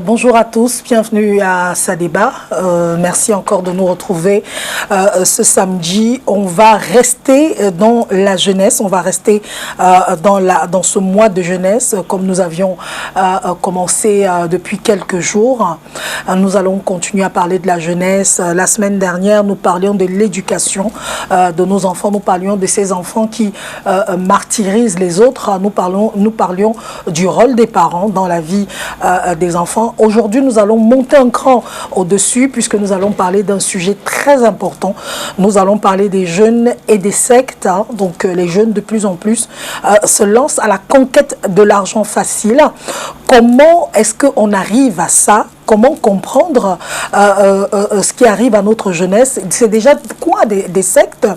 Bonjour à tous, bienvenue à Sadéba. Merci encore de nous retrouver ce samedi. On va rester dans la jeunesse, on va rester dans ce mois de jeunesse comme nous avions commencé depuis quelques jours. Nous allons continuer à parler de la jeunesse. La semaine dernière, nous parlions de l'éducation de nos enfants, nous parlions de ces enfants qui martyrisent les autres. Nous parlions du rôle des parents dans la vie des enfants. Aujourd'hui, nous allons monter un cran au-dessus puisque nous allons parler d'un sujet très important. Nous allons parler des jeunes et des sectes. Donc, les jeunes, de plus en plus, se lancent à la conquête de l'argent facile. Comment est-ce qu'on arrive à ça ? Comment comprendre ce qui arrive à notre jeunesse? C'est déjà quoi des sectes?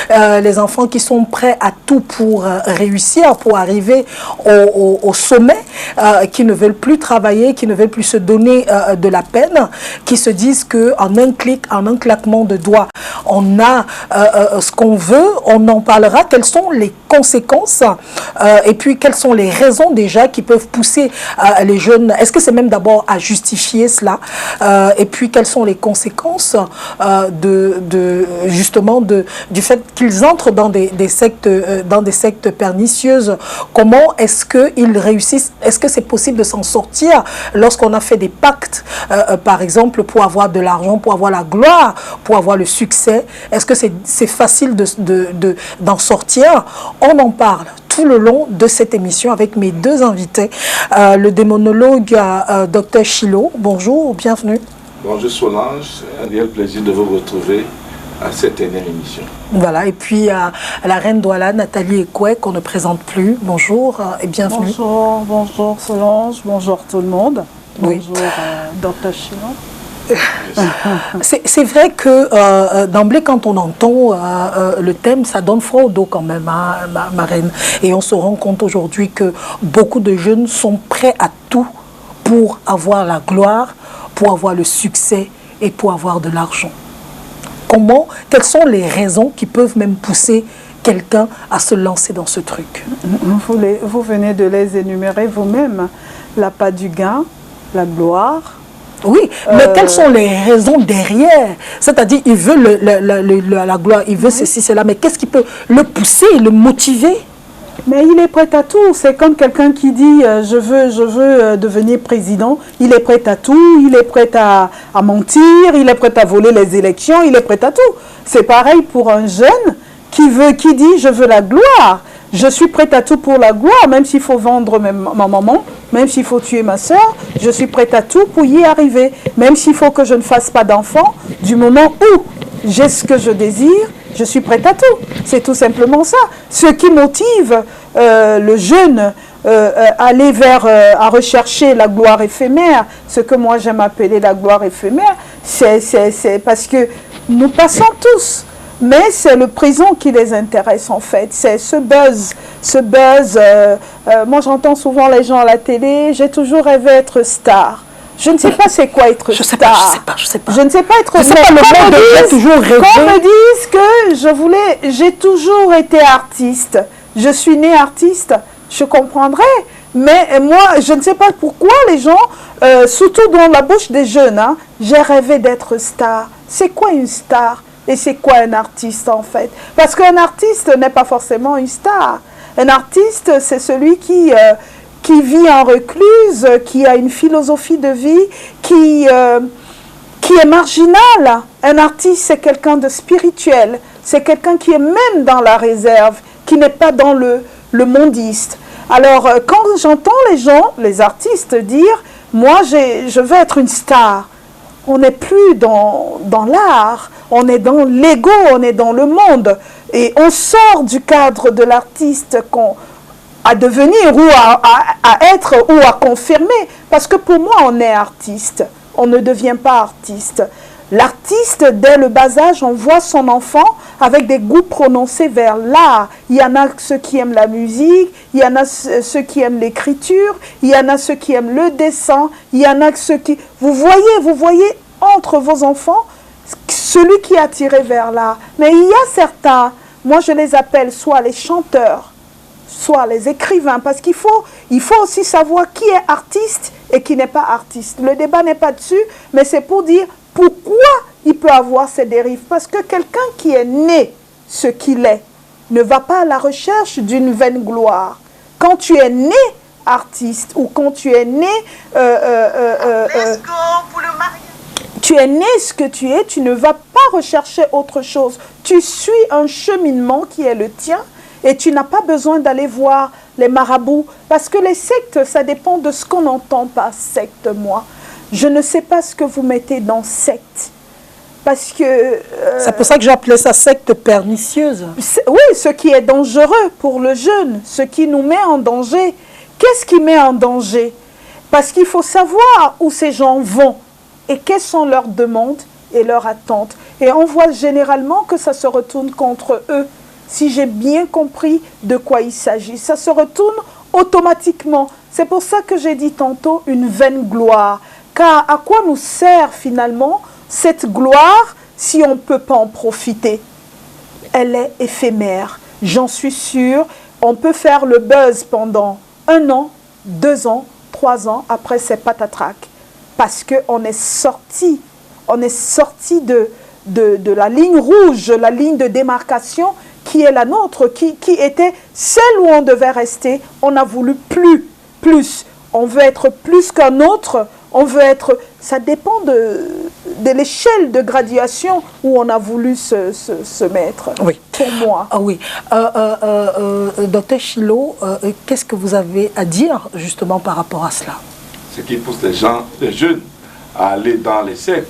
Les enfants qui sont prêts à tout pour réussir, pour arriver au sommet, qui ne veulent plus travailler, qui ne veulent plus se donner de la peine, qui se disent qu'en un clic, en un claquement de doigts, on a ce qu'on veut, on en parlera. Quelles sont les conséquences et puis quelles sont les raisons déjà qui peuvent pousser les jeunes? Est-ce que c'est même d'abord à justifier cela, et puis quelles sont les conséquences justement du fait qu'ils entrent dans des sectes pernicieuses? Comment est-ce qu'ils réussissent? Est-ce que c'est possible de s'en sortir lorsqu'on a fait des pactes, par exemple, pour avoir de l'argent, pour avoir la gloire, pour avoir le succès? Est-ce que c'est facile d'en sortir? On en parle tout le long de cette émission avec mes deux invités. Le démonologue Dr Chilo, bonjour, bienvenue. Bonjour Solange, c'est un réel plaisir de vous retrouver à cette dernière émission. Voilà, et puis la reine Douala, Nathalie Ekoué, qu'on ne présente plus. Bonjour et bienvenue. Bonjour Solange, bonjour tout le monde. Oui. Bonjour Dr Chilo. C'est vrai que d'emblée, quand on entend le thème, ça donne froid au dos quand même, hein, ma reine. Et on se rend compte aujourd'hui que beaucoup de jeunes sont prêts à tout pour avoir la gloire, pour avoir le succès et pour avoir de l'argent. Quelles sont les raisons qui peuvent même pousser quelqu'un à se lancer dans ce truc? Vous venez de les énumérer vous-même. L'appât du gain, la gloire. Oui, mais quelles sont les raisons derrière? C'est-à-dire, il veut la gloire, il veut ceci, cela, mais qu'est-ce qui peut le pousser, le motiver? Mais il est prêt à tout. C'est comme quelqu'un qui dit je veux devenir président. Il est prêt à tout. Il est prêt à mentir. Il est prêt à voler les élections. Il est prêt à tout. C'est pareil pour un jeune qui dit je veux la gloire. Je suis prête à tout pour la gloire, même s'il faut vendre ma maman, même s'il faut tuer ma soeur, je suis prête à tout pour y arriver. Même s'il faut que je ne fasse pas d'enfant, du moment où j'ai ce que je désire, je suis prête à tout. C'est tout simplement ça. Ce qui motive le jeune aller à rechercher la gloire éphémère, ce que moi j'aime appeler la gloire éphémère, c'est parce que nous passons tous. Mais c'est le présent qui les intéresse en fait, c'est ce buzz. Moi j'entends souvent les gens à la télé, j'ai toujours rêvé d'être star. Je ne sais pas c'est quoi être star. Je sais pas. Je ne sais pas être star. Qu'on me dise que j'ai toujours été artiste. Je suis née artiste, je comprendrais. Mais moi, je ne sais pas pourquoi les gens, surtout dans la bouche des jeunes, hein, j'ai rêvé d'être star. C'est quoi une star? Et c'est quoi un artiste en fait? Parce qu'un artiste n'est pas forcément une star. Un artiste, c'est celui qui vit en recluse, qui a une philosophie de vie, qui est marginal. Un artiste, c'est quelqu'un de spirituel. C'est quelqu'un qui est même dans la réserve, qui n'est pas dans le mondiste. Alors, quand j'entends les gens, les artistes dire « Moi, je veux être une star », on n'est plus dans l'art, on est dans l'ego, on est dans le monde. Et on sort du cadre de l'artiste à devenir ou à être ou à confirmer. Parce que pour moi, on est artiste. on ne devient pas artiste. L'artiste, dès le bas âge, on voit son enfant avec des goûts prononcés vers l'art. Il y en a ceux qui aiment la musique, il y en a ceux qui aiment l'écriture, il y en a ceux qui aiment le dessin, il y en a ceux qui... Vous voyez entre vos enfants celui qui est attiré vers l'art. Mais il y a certains, moi je les appelle soit les chanteurs, soit les écrivains, parce qu'il faut aussi savoir qui est artiste et qui n'est pas artiste. Le débat n'est pas dessus, mais c'est pour dire pourquoi il peut avoir ces dérives. Parce que quelqu'un qui est né ce qu'il est ne va pas à la recherche d'une vaine gloire. Quand tu es né artiste ou quand tu es né... tu es né ce que tu es, tu ne vas pas rechercher autre chose. Tu suis un cheminement qui est le tien et tu n'as pas besoin d'aller voir les marabouts. Parce que les sectes, ça dépend de ce qu'on entend par secte, moi. Je ne sais pas ce que vous mettez dans secte. Parce que... c'est pour ça que j'appelais ça secte pernicieuse. Oui, ce qui est dangereux pour le jeune, ce qui nous met en danger. Qu'est-ce qui met en danger? Parce qu'il faut savoir où ces gens vont et quelles sont leurs demandes et leurs attentes. Et on voit généralement que ça se retourne contre eux. Si j'ai bien compris de quoi il s'agit, ça se retourne automatiquement. C'est pour ça que j'ai dit tantôt une vaine gloire. Car à quoi nous sert finalement cette gloire si on ne peut pas en profiter? Elle est éphémère. J'en suis sûre. On peut faire le buzz pendant 1 an, 2 ans, 3 ans. Après, c'est patatrac. Parce qu'on est sorti. On est sorti de la ligne rouge, la ligne de démarcation qui est la nôtre, qui était celle où on devait rester. On a voulu plus. On veut être plus qu'un autre. On veut être... Ça dépend de l'échelle de graduation où on a voulu se mettre. Oui. Pour moi. Ah oui. Docteur Chilo, qu'est-ce que vous avez à dire justement par rapport à cela? Ce qui pousse les jeunes à aller dans les sectes.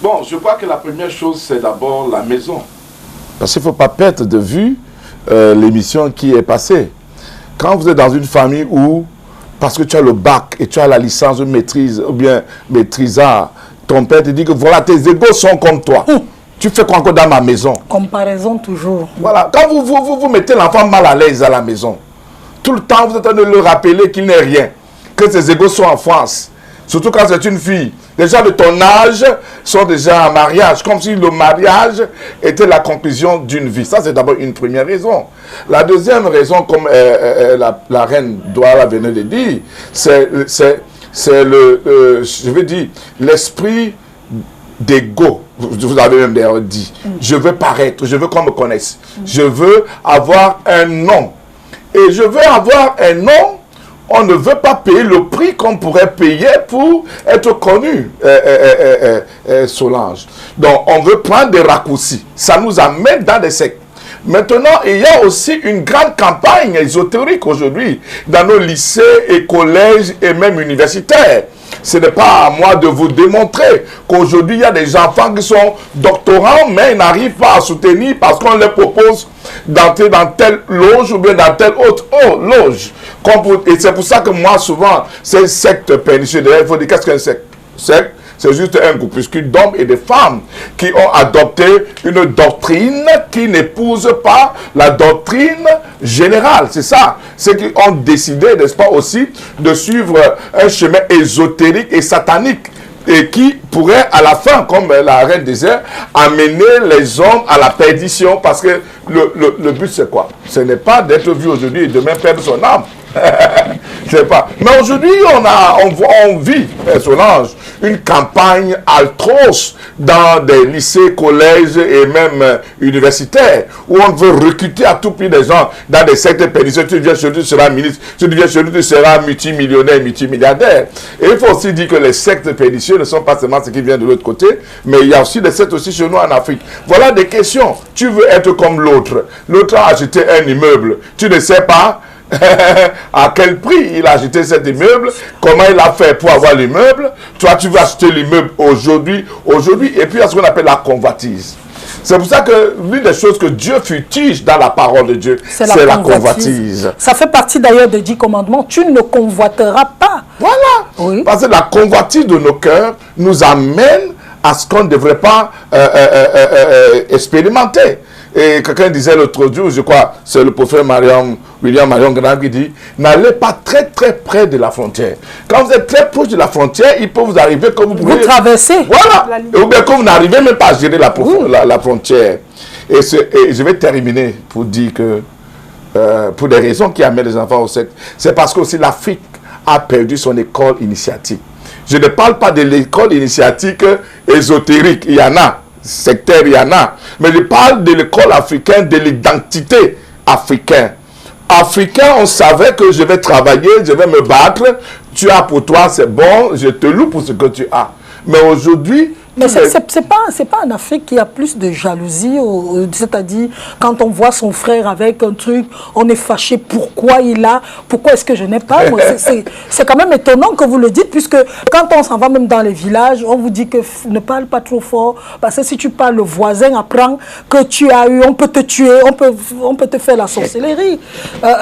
Bon, je crois que la première chose, c'est d'abord la maison. Parce qu'il ne faut pas perdre de vue l'émission qui est passée. Quand vous êtes dans une famille où, parce que tu as le bac et tu as la licence de maîtrise, ou bien maîtrisard, ton père te dit que voilà, tes égaux sont comme toi. Tu fais quoi encore dans ma maison? Comparaison toujours. Voilà, quand vous mettez l'enfant mal à l'aise à la maison, tout le temps vous êtes en train de le rappeler qu'il n'est rien, que ses égaux sont en France. Surtout quand c'est une fille. Les gens de ton âge sont déjà en mariage, comme si le mariage était la conclusion d'une vie. Ça, c'est d'abord une première raison. La deuxième raison, comme la reine Douala venait de dire, c'est je veux dire, l'esprit d'ego. Vous avez même d'ailleurs dit, je veux paraître, je veux qu'on me connaisse. Je veux avoir un nom. Et je veux avoir un nom. On ne veut pas payer le prix qu'on pourrait payer pour être connu, Solange. Donc, on veut prendre des raccourcis. Ça nous amène dans des sectes. Maintenant, il y a aussi une grande campagne ésotérique aujourd'hui dans nos lycées et collèges et même universitaires. Ce n'est pas à moi de vous démontrer qu'aujourd'hui, il y a des enfants qui sont doctorants, mais ils n'arrivent pas à soutenir parce qu'on leur propose d'entrer dans telle loge ou bien dans telle autre loge. Et c'est pour ça que moi, souvent, c'est secte pernicieuse. Il faut dire, qu'est-ce qu'un secte? Secte, c'est juste un groupuscule d'hommes et de femmes qui ont adopté une doctrine qui n'épouse pas la doctrine générale. C'est ça. C'est qu'ils ont décidé, n'est-ce pas, aussi, de suivre un chemin ésotérique et satanique. Et qui pourrait, à la fin, comme la reine disait, amener les hommes à la perdition. Parce que le but, c'est quoi? Ce n'est pas d'être vu aujourd'hui et demain perdre son âme. Je sais pas. Mais aujourd'hui, on vit, Solange, une campagne atroce dans des lycées, collèges et même universitaires, où on veut recruter à tout prix des gens dans des secteurs pernicieux. Tu viens chez lui, tu seras ministre. Tu viens chez lui, tu seras multimillionnaire, multimilliardaire. Et il faut aussi dire que les sectes pernicieux ne sont pas seulement ce qui vient de l'autre côté, mais il y a aussi des sectes aussi chez nous en Afrique. Voilà des questions. Tu veux être comme l'autre. L'autre a acheté un immeuble. Tu ne sais pas à quel prix il a acheté cet immeuble, comment il a fait pour avoir l'immeuble. Toi, tu veux acheter l'immeuble aujourd'hui, et puis il y a ce qu'on appelle la convoitise. C'est pour ça que l'une des choses que Dieu futige dans la parole de Dieu, c'est la convoitise. Ça fait partie d'ailleurs des 10 commandements. Tu ne convoiteras pas Voilà. Oui. Parce que la convoitise de nos cœurs nous amène à ce qu'on ne devrait pas expérimenter. Et quelqu'un disait l'autre jour, je crois, c'est le prophète William Marion Graham qui dit, n'allez pas très très près de la frontière. Quand vous êtes très proche de la frontière, il peut vous arriver que vous pouvez... Vous traversez. Voilà. Ou bien que vous n'arrivez même pas à gérer la frontière. Et je vais terminer pour dire que, pour des raisons qui amènent les enfants au secte, c'est parce que aussi l'Afrique a perdu son école initiatique. Je ne parle pas de l'école initiatique ésotérique, il y en a, sectaire, il y en a. Mais je parle de l'école africaine, de l'identité africaine. Africain, on savait que je vais travailler, je vais me battre. Tu as pour toi, c'est bon, je te loue pour ce que tu as. Mais aujourd'hui... Mais c'est pas en Afrique qu'il y a plus de jalousie, c'est-à-dire quand on voit son frère avec un truc, on est fâché, pourquoi est-ce que je n'ai pas? C'est quand même étonnant que vous le dites, puisque quand on s'en va même dans les villages, on vous dit que ne parle pas trop fort, parce que si tu parles, le voisin apprend que tu as eu, on peut te tuer, on peut te faire la sorcellerie.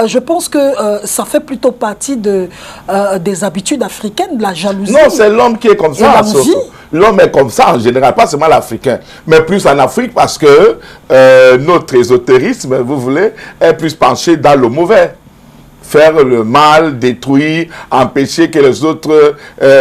Je pense que ça fait plutôt partie des habitudes africaines, de la jalousie. Non, c'est l'homme qui est comme ça. L'homme est comme ça en général, pas seulement l'Africain, mais plus en Afrique parce que notre ésotérisme, vous voulez, est plus penché dans le mauvais. Faire le mal, détruire, empêcher que les autres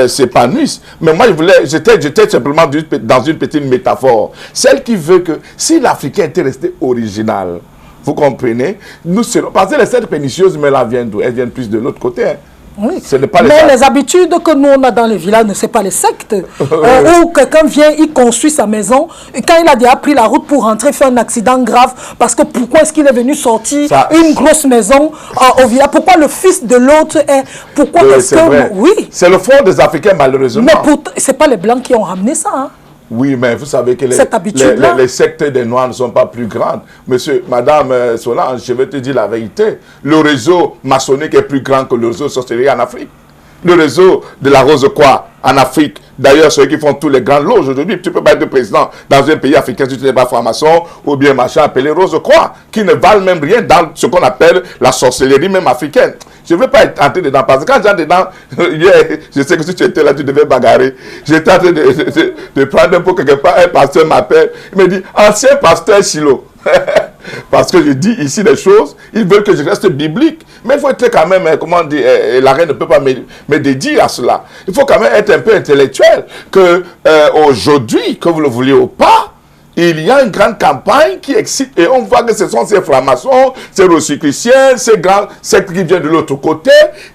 s'épanouissent. Mais moi, j'étais simplement dans une petite métaphore. Celle qui veut que si l'Africain était resté original, vous comprenez, nous serons... Parce que les sept pernicieuses, mais là, viennent d'où? Elles viennent plus de l'autre côté, hein. Oui. Mais les habitudes que nous on a dans les villages, ne c'est pas les sectes. Où quelqu'un vient, il construit sa maison, et quand il a déjà pris la route pour rentrer, faire un accident grave, parce que pourquoi est-ce qu'il est venu sortir une grosse maison au village? Pourquoi le fils de l'autre est... Pourquoi est-ce que... Oui. C'est le fond des Africains, malheureusement. Mais c'est pas les Blancs qui ont ramené ça, hein. Oui, mais vous savez que les sectes des Noirs ne sont pas plus grandes. Madame Solange, je vais te dire la vérité. Le réseau maçonnique est plus grand que le réseau sorcellerie en Afrique. Le réseau de la Rose-Croix en Afrique. D'ailleurs, ceux qui font tous les grands loges aujourd'hui, tu ne peux pas être président dans un pays africain si tu n'es pas franc-maçon ou bien machin appelé Rose-Croix, qui ne valent même rien dans ce qu'on appelle la sorcellerie même africaine. Je ne veux pas être entré dedans, parce que quand j'entre dedans, je sais que si tu étais là, tu devais bagarrer. J'étais en train de prendre un peu quelque part, un pasteur m'appelle, il me dit, ancien pasteur Chilo. Parce que je dis ici des choses, ils veulent que je reste biblique. Mais il faut être quand même, comment dire, la reine ne peut pas me dédier à cela. Il faut quand même être un peu intellectuel. Que aujourd'hui, que vous le vouliez ou pas, il y a une grande campagne qui excite. Et on voit que ce sont ces francs-maçons, ces rosicruciens, ces grands sectes qui viennent de l'autre côté,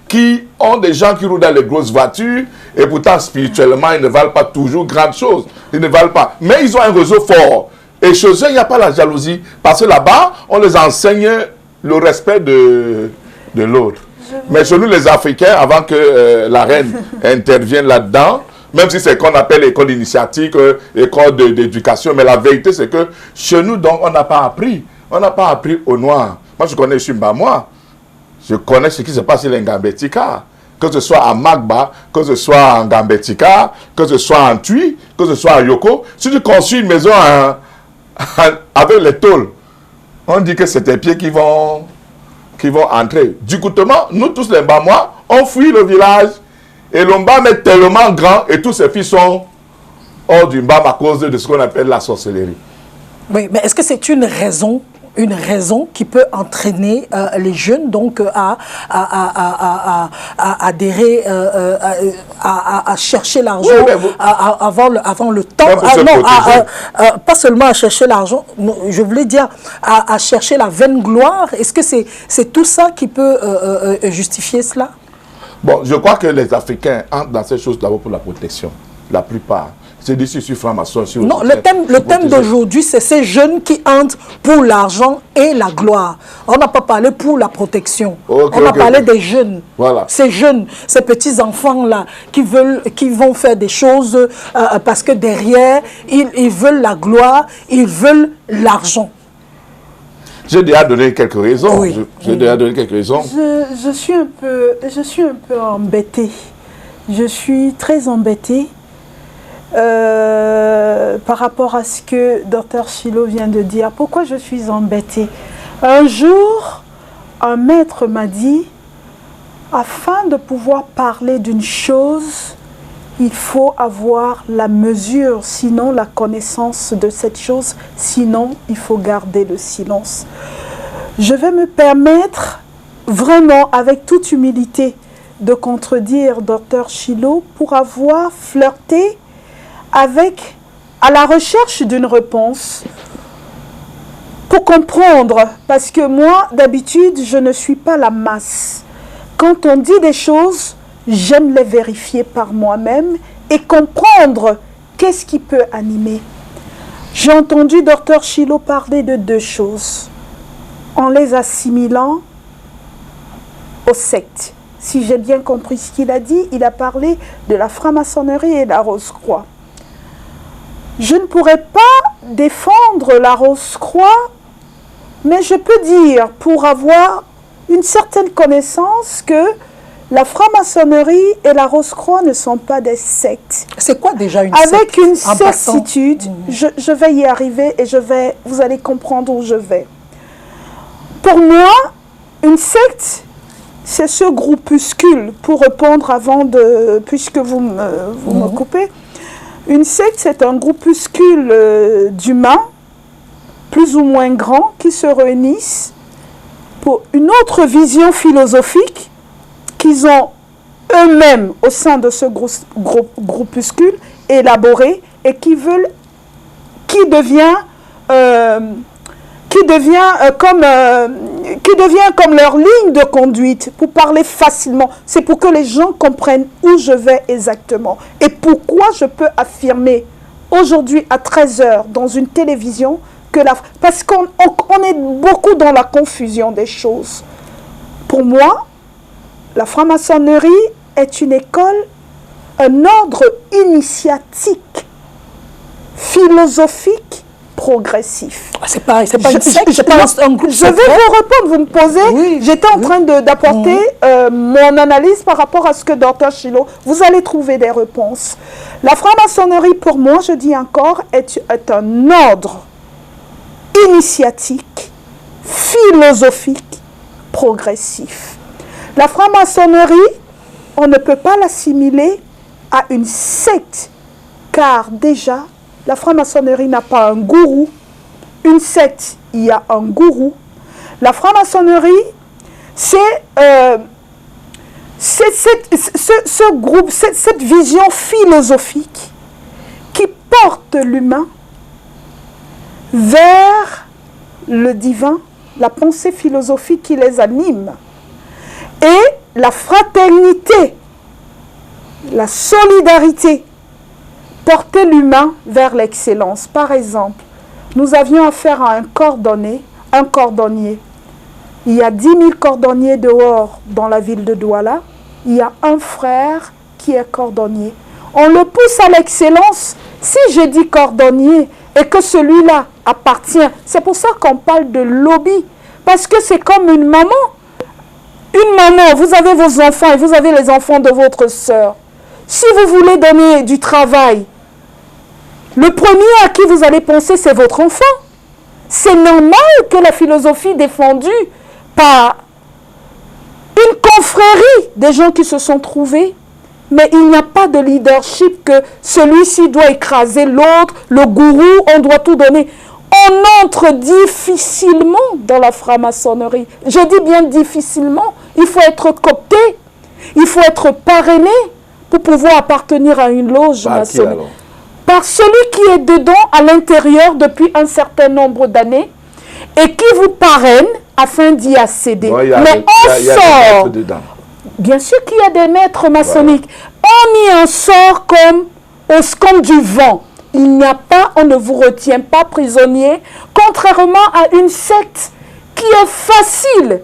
qui ont des gens qui roulent dans les grosses voitures. Et pourtant, spirituellement, ils ne valent pas toujours grandes choses. Ils ne valent pas. Mais ils ont un réseau fort. Et chez eux, il n'y a pas la jalousie. Parce que là-bas, on les enseigne le respect de l'autre. Mais chez nous, les Africains, avant que la reine intervienne là-dedans, même si c'est ce qu'on appelle l'école initiatique, école d'éducation, mais la vérité, c'est que chez nous, donc, on n'a pas appris. On n'a pas appris au noir. Moi, je connais Chimbamois. Je connais ce qui se passe sur Ngambetika. Que ce soit à Magba, que ce soit en Ngambetika, que ce soit en Tui, que ce soit à Yoko. Si tu construis une maison avec les tôles, on dit que c'est tes pieds qui vont entrer. Du coup, nous tous les Mbamois, on fuit le village. Et l'Ombam est tellement grand et tous ses fils sont hors du Mbam à cause de ce qu'on appelle la sorcellerie. Oui, mais est-ce que c'est une raison qui peut entraîner les jeunes donc à adhérer, à chercher l'argent avant le temps. Pas seulement à chercher l'argent, je voulais dire à chercher la vaine gloire. Est-ce que c'est tout ça qui peut justifier cela? Bon, je crois que les Africains entrent dans ces choses d'abord pour la protection, la plupart. C'est d'ici sur franc-maçon. Non, le thème d'aujourd'hui, c'est ces jeunes qui entrent pour l'argent et la gloire. On n'a pas parlé pour la protection. On a parlé des jeunes. Voilà. Ces jeunes, ces petits-enfants-là qui vont faire des choses parce que derrière, ils veulent la gloire, ils veulent l'argent. J'ai déjà donné quelques raisons. Oui. J'ai déjà donné quelques raisons. Je suis un peu embêtée. Je suis très embêtée par rapport à ce que Dr Chilo vient de dire. Pourquoi je suis embêtée? Un jour, un maître m'a dit, Afin de pouvoir parler d'une chose, il faut avoir la mesure, sinon la connaissance de cette chose, sinon il faut garder le silence. Je vais me permettre vraiment, avec toute humilité, de contredire Dr Chilo pour avoir flirté avec, à la recherche d'une réponse, pour comprendre, parce que moi, d'habitude, je ne suis pas la masse. Quand on dit des choses, j'aime les vérifier par moi-même et comprendre qu'est-ce qui peut animer. J'ai entendu Dr Chilo parler de deux choses, en les assimilant aux sectes. Si j'ai bien compris ce qu'il a dit, il a parlé de la franc-maçonnerie et la Rose-Croix. Je ne pourrais pas défendre la Rose-Croix, mais je peux dire, pour avoir une certaine connaissance, que la franc-maçonnerie et la Rose-Croix ne sont pas des sectes. C'est quoi déjà une secte? Avec une certitude, je vais y arriver et vous allez comprendre où je vais. Pour moi, une secte, c'est ce groupuscule, pour répondre avant de, puisque vous me coupez, une secte, c'est un groupuscule d'humains, plus ou moins grands, qui se réunissent pour une autre vision philosophique qu'ils ont eux-mêmes au sein de ce groupuscule élaboré et qui devient comme leur ligne de conduite pour parler facilement. C'est pour que les gens comprennent où je vais exactement. Et pourquoi je peux affirmer aujourd'hui à 13h dans une télévision que parce qu'on est beaucoup dans la confusion des choses. Pour moi, la franc-maçonnerie est une école, un ordre initiatique, philosophique, progressif. C'est pas une secte, c'est pas un groupe. Je vais vous répondre, vous me posez. Oui, j'étais en train d'apporter mon analyse par rapport à ce que Dr Chilo, vous allez trouver des réponses. La franc-maçonnerie, pour moi, je dis encore, est un ordre initiatique, philosophique, progressif. La franc-maçonnerie, on ne peut pas l'assimiler à une secte, car déjà, la franc-maçonnerie n'a pas un gourou. Une secte, il y a un gourou. La franc-maçonnerie, c'est ce groupe, cette vision philosophique qui porte l'humain vers le divin, la pensée philosophique qui les anime. Et la fraternité, la solidarité, porter l'humain vers l'excellence. Par exemple, nous avions affaire à un cordonnier. Il y a 10 000 cordonniers dehors dans la ville de Douala. Il y a un frère qui est cordonnier. On le pousse à l'excellence. Si je dis cordonnier et que celui-là appartient, c'est pour ça qu'on parle de lobby. Parce que c'est comme une maman. Une maman, vous avez vos enfants et vous avez les enfants de votre sœur. Si vous voulez donner du travail, le premier à qui vous allez penser, c'est votre enfant. C'est normal que la philosophie défendue par une confrérie des gens qui se sont trouvés, mais il n'y a pas de leadership que celui-ci doit écraser l'autre, le gourou, on doit tout donner. On entre difficilement dans la franc-maçonnerie. Je dis bien difficilement. Il faut être coopté, il faut être parrainé pour pouvoir appartenir à une loge maçonnique. Par celui qui est dedans à l'intérieur depuis un certain nombre d'années et qui vous parraine afin d'y accéder. Ouais, mais on sort. Bien sûr qu'il y a des maîtres maçonniques. On y en sort comme du vent. Il n'y a pas, on ne vous retient pas prisonnier, contrairement à une secte qui est facile.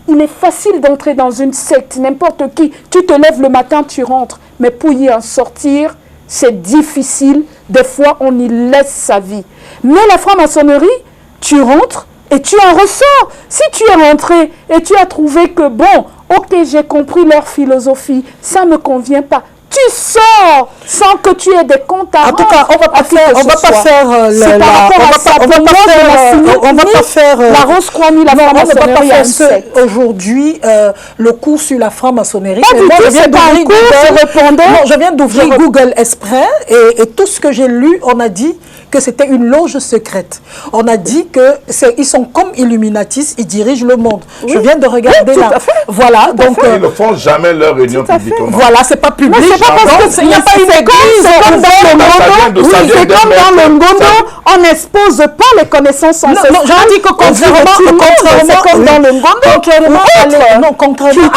Il est facile d'entrer dans une secte, n'importe qui. Tu te lèves le matin, tu rentres. Mais pour y en sortir, c'est difficile. Des fois, on y laisse sa vie. Mais la franc-maçonnerie, tu rentres et tu en ressors. Si tu es rentré et tu as trouvé que, bon, ok, j'ai compris leur philosophie, ça ne me convient pas. Tu tu sors sans que tu aies des comptes à En tout cas, on va pas faire, on va pas faire la Rose-Croix ni la franc-maçonnerie à secte. Aujourd'hui le cours sur la franc-maçonnerie. Je viens d'ouvrir Google Express et tout ce que j'ai lu, on a dit que c'était une loge secrète. On a dit que ils sont comme Illuminatis, ils dirigent le monde. Oui. Je viens de regarder là. Voilà, donc ils ne font jamais leur réunion publiquement. Voilà, c'est pas public. C'est pas parce qu'il n'y a pas une école, c'est comme dans le Ngondo. C'est comme dans le Ngondo, on n'expose pas les connaissances ancestrales. Non, je dis que contrairement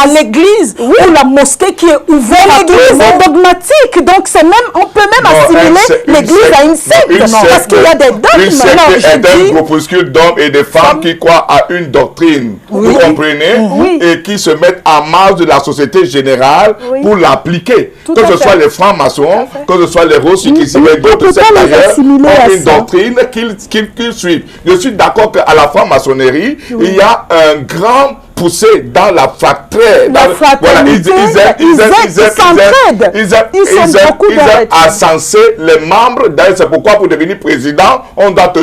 à l'église ou la mosquée qui est ouverte. L'église est dogmatique, donc c'est même, on peut même assimiler l'église à une secte. Parce qu'il y a des dogmes. Une secte est un groupuscule d'hommes et de femmes qui croient à une doctrine, vous comprenez, et qui se mettent en marge de la société générale pour l'appliquer. Que ce soit les francs-maçons, que ce soit les rosicruciens et d'autres sectes d'ailleurs, ont une doctrine qu'ils suivent. Je suis d'accord qu'à la franc-maçonnerie, il y a un grand poussé dans la fratrie. Ils aiment ascenser les membres. D'ailleurs, c'est pourquoi pour devenir président, on doit te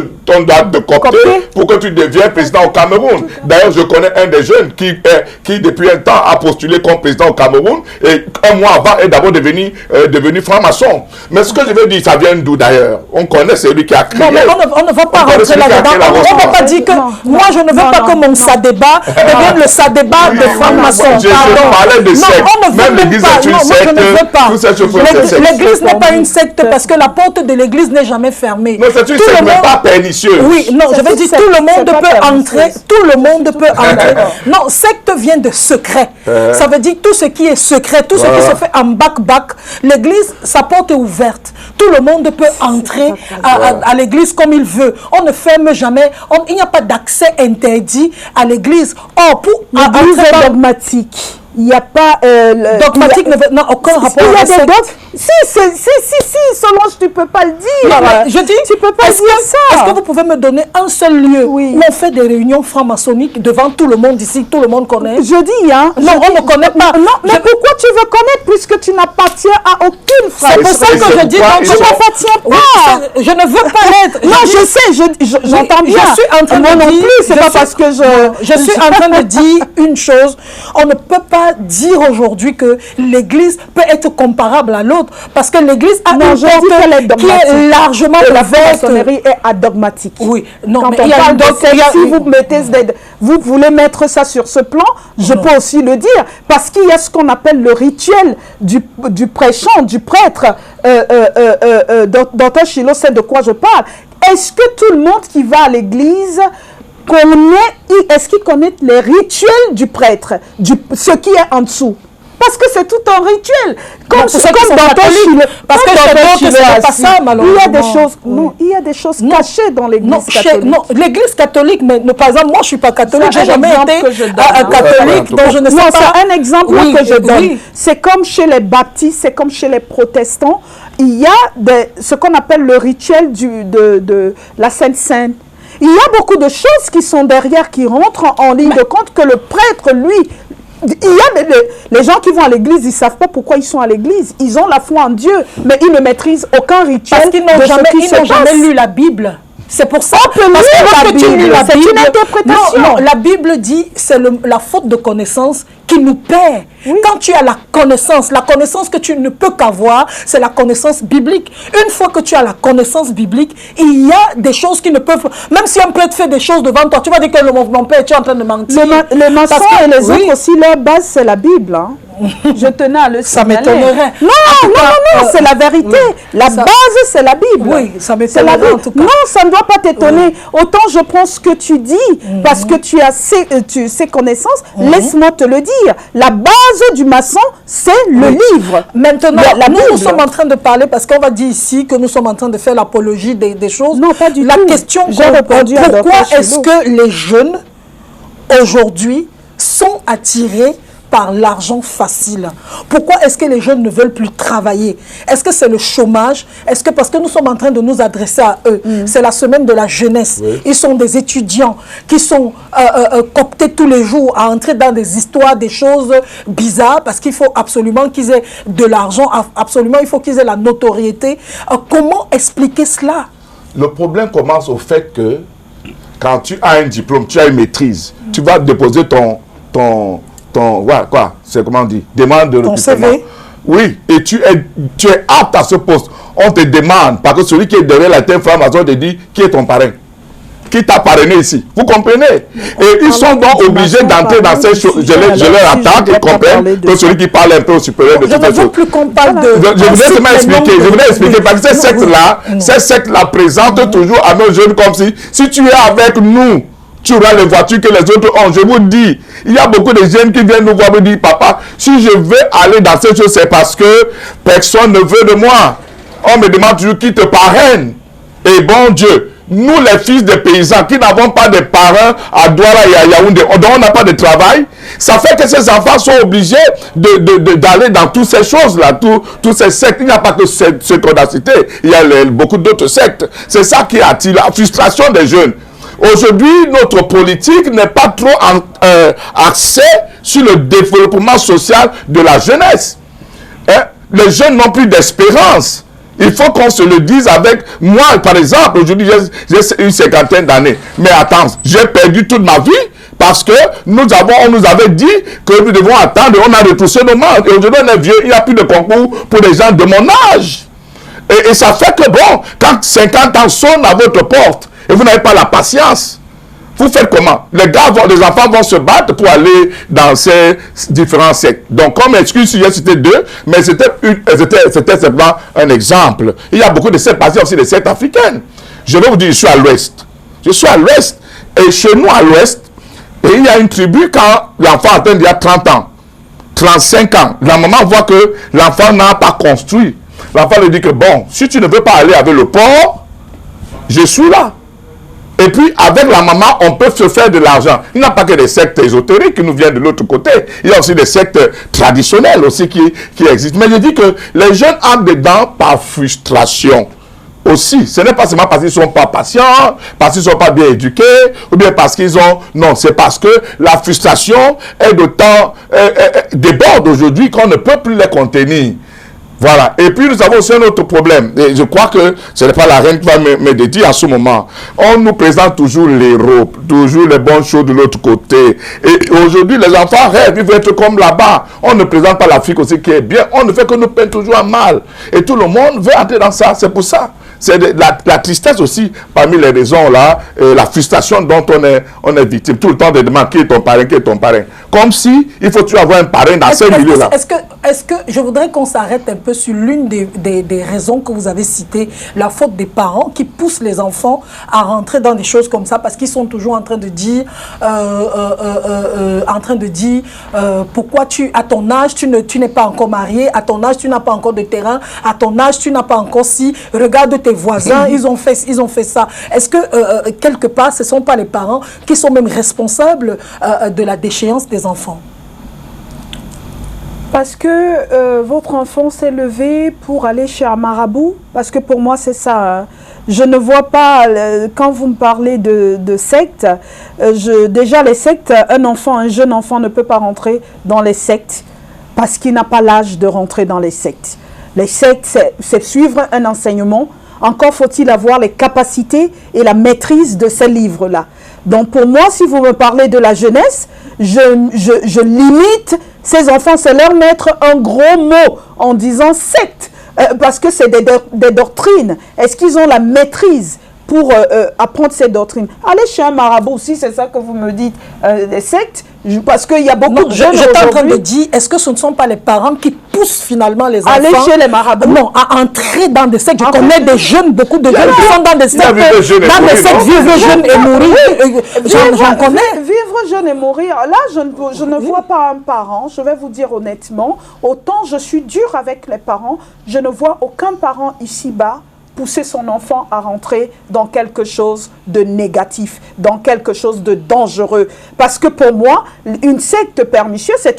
coopter pour que tu deviennes président au Cameroun. D'ailleurs, je connais un des jeunes qui depuis un temps a postulé comme président au Cameroun et un mois avant est d'abord devenu franc-maçon. Mais ce que je veux dire, ça vient d'où d'ailleurs? On connaît celui qui a créé. Non, mais on ne va pas rentrer là-dedans. On ne va pas dire que moi, je ne veux pas que mon Sadeba devienne le Sadeba de franc-maçon. Je parlais de secte. Même l'église est une secte. L'église n'est pas une secte parce que la porte de l'église n'est jamais fermée. Non, c'est une secte, mais pas pernicieuse. Oui, non, je veux dire, tout le monde peut entrer. Tout le monde peut entrer. Non, secte vient de secret. Ça veut dire tout ce qui est secret, tout ce qui se fait en bac-bac. L'église, sa porte est ouverte. Tout le monde peut entrer à l'église comme il veut. On ne ferme jamais. Il n'y a pas d'accès interdit à l'église. Or, pour l'église est dogmatique. Il n'y a pas... dogmatique n'a aucun rapport avec des dogmes. Si, Solange, tu ne peux pas le dire. Non, je dis, tu ne peux pas dire ça. Est-ce que vous pouvez me donner un seul lieu où on fait des réunions franc-maçonniques devant tout le monde ici, tout le monde connaît? Je dis, hein. Non, on ne connaît pas. Non, mais pourquoi tu veux connaître puisque tu n'appartiens à aucune frère? C'est pour ça que je dis, tu n'appartiens pas. Je ne veux pas l'être. Non, je sais, j'entends bien. Je suis en train de dire... c'est pas parce que je suis en train de dire une chose. On ne peut pas dire aujourd'hui que l'église peut être comparable à l'autre parce que l'église a une porte qui est largement la franc-maçonnerie est adogmatique. Oui, non, quand mais on parle de si vous voulez mettre ça sur ce plan, je peux aussi le dire parce qu'il y a ce qu'on appelle le rituel du prêchant, du prêtre. Dr Chilo sait de quoi je parle. Est-ce que tout le monde qui va à l'église est-ce qu'il connaît les rituels du prêtre, ce qui est en dessous? Parce que c'est tout un rituel. Comme dans Chilo. Parce que c'est pas ça, malheureusement. Il y a des choses, il y a des choses cachées dans l'église catholique. Non, l'église catholique, mais par exemple, moi je ne suis pas catholique, j'ai jamais été catholique, donc je ne sais pas. C'est un exemple que je donne. C'est comme chez les baptistes, c'est comme chez les protestants. Il y a ce qu'on appelle le rituel de la Sainte Seine. Il y a beaucoup de choses qui sont derrière, qui rentrent en ligne de compte que le prêtre, lui, il y a les gens qui vont à l'église, ils ne savent pas pourquoi ils sont à l'église. Ils ont la foi en Dieu, mais ils ne maîtrisent aucun rituel. Parce qu'ils n'ont jamais lu la Bible. C'est pour ça que c'est une interprétation. Non, la Bible dit c'est la faute de connaissance qui nous perd. Oui. Quand tu as la connaissance que tu ne peux qu'avoir, c'est la connaissance biblique. Une fois que tu as la connaissance biblique, il y a des choses qui ne peuvent... Même si un prêtre fait des choses devant toi, tu vas dire que mon père, tu es en train de mentir. Les maçons et les autres aussi, leur base, c'est la Bible. Hein. Je tenais à le signaler. Ça m'étonnerait. Non, c'est la vérité. Oui, la base, c'est la Bible. Oui, ça m'étonnerait en tout cas. Non, ça ne doit pas t'étonner. Oui. Autant je prends ce que tu dis, parce que tu as ces connaissances, laisse-moi te le dire. La base du maçon, c'est le livre. Maintenant, nous sommes en train de parler, parce qu'on va dire ici que nous sommes en train de faire l'apologie des choses. Non, pas du tout. La question, pourquoi est-ce que les jeunes, aujourd'hui, sont attirés par l'argent facile? Pourquoi est-ce que les jeunes ne veulent plus travailler? Est-ce que c'est le chômage? Est-ce que parce que nous sommes en train de nous adresser à eux? C'est la semaine de la jeunesse. Oui. Ils sont des étudiants qui sont cooptés tous les jours à entrer dans des histoires, des choses bizarres, parce qu'il faut absolument qu'ils aient de l'argent, absolument il faut qu'ils aient la notoriété. Comment expliquer cela? Le problème commence au fait que quand tu as un diplôme, tu as une maîtrise, tu vas déposer c'est comment on dit, demande de recrutement. Oui, et tu es apte à ce poste. On te demande, parce que celui qui est derrière la tête franc-maçon te dit qui est ton parrain, qui t'a parrainé ici. Vous comprenez? Et ils sont donc obligés d'entrer dans ces choses. Je leur attaque et comprennent que celui qui parle un peu au supérieur de toutes les choses. Je ne veux plus qu'on parle de... Je voudrais expliquer, parce que ces sectes-là présentent toujours à nos jeunes comme si tu es avec nous, tu auras les voitures que les autres ont. Je vous dis, il y a beaucoup de jeunes qui viennent nous voir et dire, papa, si je veux aller dans ces choses, c'est parce que personne ne veut de moi. On me demande toujours qui te parraine. Et bon Dieu, nous les fils des paysans qui n'avons pas de parents à Douala et à Yaoundé, dont on n'a pas de travail, ça fait que ces enfants sont obligés d'aller dans toutes ces choses-là, tous ces sectes. Il n'y a pas que ce qu'on a cité, il y a beaucoup d'autres sectes. C'est ça qui attire la frustration des jeunes. Aujourd'hui, notre politique n'est pas trop axée sur le développement social de la jeunesse. Hein? Les jeunes n'ont plus d'espérance. Il faut qu'on se le dise avec moi, par exemple. Aujourd'hui, j'ai une cinquantaine d'années. Mais attends, j'ai perdu toute ma vie parce que on nous avait dit que nous devons attendre. On a retroussé nos mains. Et aujourd'hui, on est vieux. Il n'y a plus de concours pour les gens de mon âge. Et ça fait que, bon, quand 50 ans sonnent à votre porte, et vous n'avez pas la patience, vous faites comment? Les enfants vont se battre pour aller dans ces différents sectes. Donc, comme excuse, j'ai cité deux, mais c'était simplement un exemple. Il y a beaucoup de sectes, parce qu'il y a aussi des sectes africaines. Je vais vous dire, je suis à l'ouest. Je suis à l'ouest, et chez nous à l'ouest, il y a une tribu, quand l'enfant atteint il y a 30 ans, 35 ans, la maman voit que l'enfant n'a pas construit. L'enfant lui dit que, bon, si tu ne veux pas aller avec le porc, je suis là. Et puis, avec la maman, on peut se faire de l'argent. Il n'y a pas que des sectes ésotériques qui nous viennent de l'autre côté. Il y a aussi des sectes traditionnelles aussi qui existent. Mais je dis que les jeunes entrent dedans par frustration. Aussi, ce n'est pas seulement parce qu'ils ne sont pas patients, parce qu'ils ne sont pas bien éduqués, ou bien parce qu'ils ont... Non, c'est parce que la frustration est d'autant déborde aujourd'hui qu'on ne peut plus les contenir. Voilà. Et puis, nous avons aussi un autre problème. Et je crois que ce n'est pas la reine qui va me dire en ce moment. On nous présente toujours l'Europe, toujours les bonnes choses de l'autre côté. Et aujourd'hui, les enfants rêvent, ils veulent être comme là-bas. On ne présente pas l'Afrique aussi qui est bien. On ne fait que nous peindre toujours à mal. Et tout le monde veut entrer dans ça. C'est pour ça. C'est la tristesse aussi, parmi les raisons là, la frustration dont on est victime. Tout le temps de demander qui est ton parrain, qui est ton parrain. Comme si il faut toujours avoir un parrain dans ce milieu-là. Est-ce que je voudrais qu'on s'arrête un peu sur l'une des raisons que vous avez citées, la faute des parents qui poussent les enfants à rentrer dans des choses comme ça parce qu'ils sont toujours en train de dire, pourquoi à ton âge tu n'es pas encore marié, à ton âge tu n'as pas encore de terrain, à ton âge tu n'as pas encore si, regarde tes voisins, ils ont fait ça. Est-ce que quelque part ce ne sont pas les parents qui sont même responsables de la déchéance des enfants? Parce que votre enfant s'est levé pour aller chez un marabout, parce que pour moi c'est ça. Hein. Je ne vois pas, quand vous me parlez de sectes, déjà les sectes, un jeune enfant ne peut pas rentrer dans les sectes parce qu'il n'a pas l'âge de rentrer dans les sectes. Les sectes, c'est suivre un enseignement. Encore faut-il avoir les capacités et la maîtrise de ces livres-là. Donc pour moi, si vous me parlez de la jeunesse, je limite ces enfants, c'est leur mettre un gros mot en disant secte, parce que c'est des doctrines. Est-ce qu'ils ont la maîtrise pour apprendre ces doctrines? Allez chez un marabout aussi, c'est ça que vous me dites, des sectes, parce qu'il y a beaucoup de jeunes j'étais en train de dire, est-ce que ce ne sont pas les parents qui poussent finalement les enfants? Aller chez les marabouts? Non, à entrer dans des sectes. Je connais des jeunes, beaucoup de jeunes qui sont dans des sectes, vivre jeune et mourir. J'en connais. Vivre jeune et mourir, là, je ne vois pas un parent, je vais vous dire honnêtement, autant je suis dure avec les parents, je ne vois aucun parent ici-bas pousser son enfant à rentrer dans quelque chose de négatif, dans quelque chose de dangereux. Parce que pour moi, une secte pernicieuse, c'est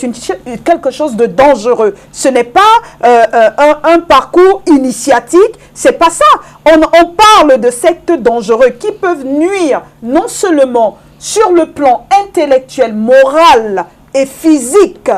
quelque chose de dangereux. Ce n'est pas un parcours initiatique, c'est pas ça. On parle de sectes dangereux qui peuvent nuire non seulement sur le plan intellectuel, moral et physique,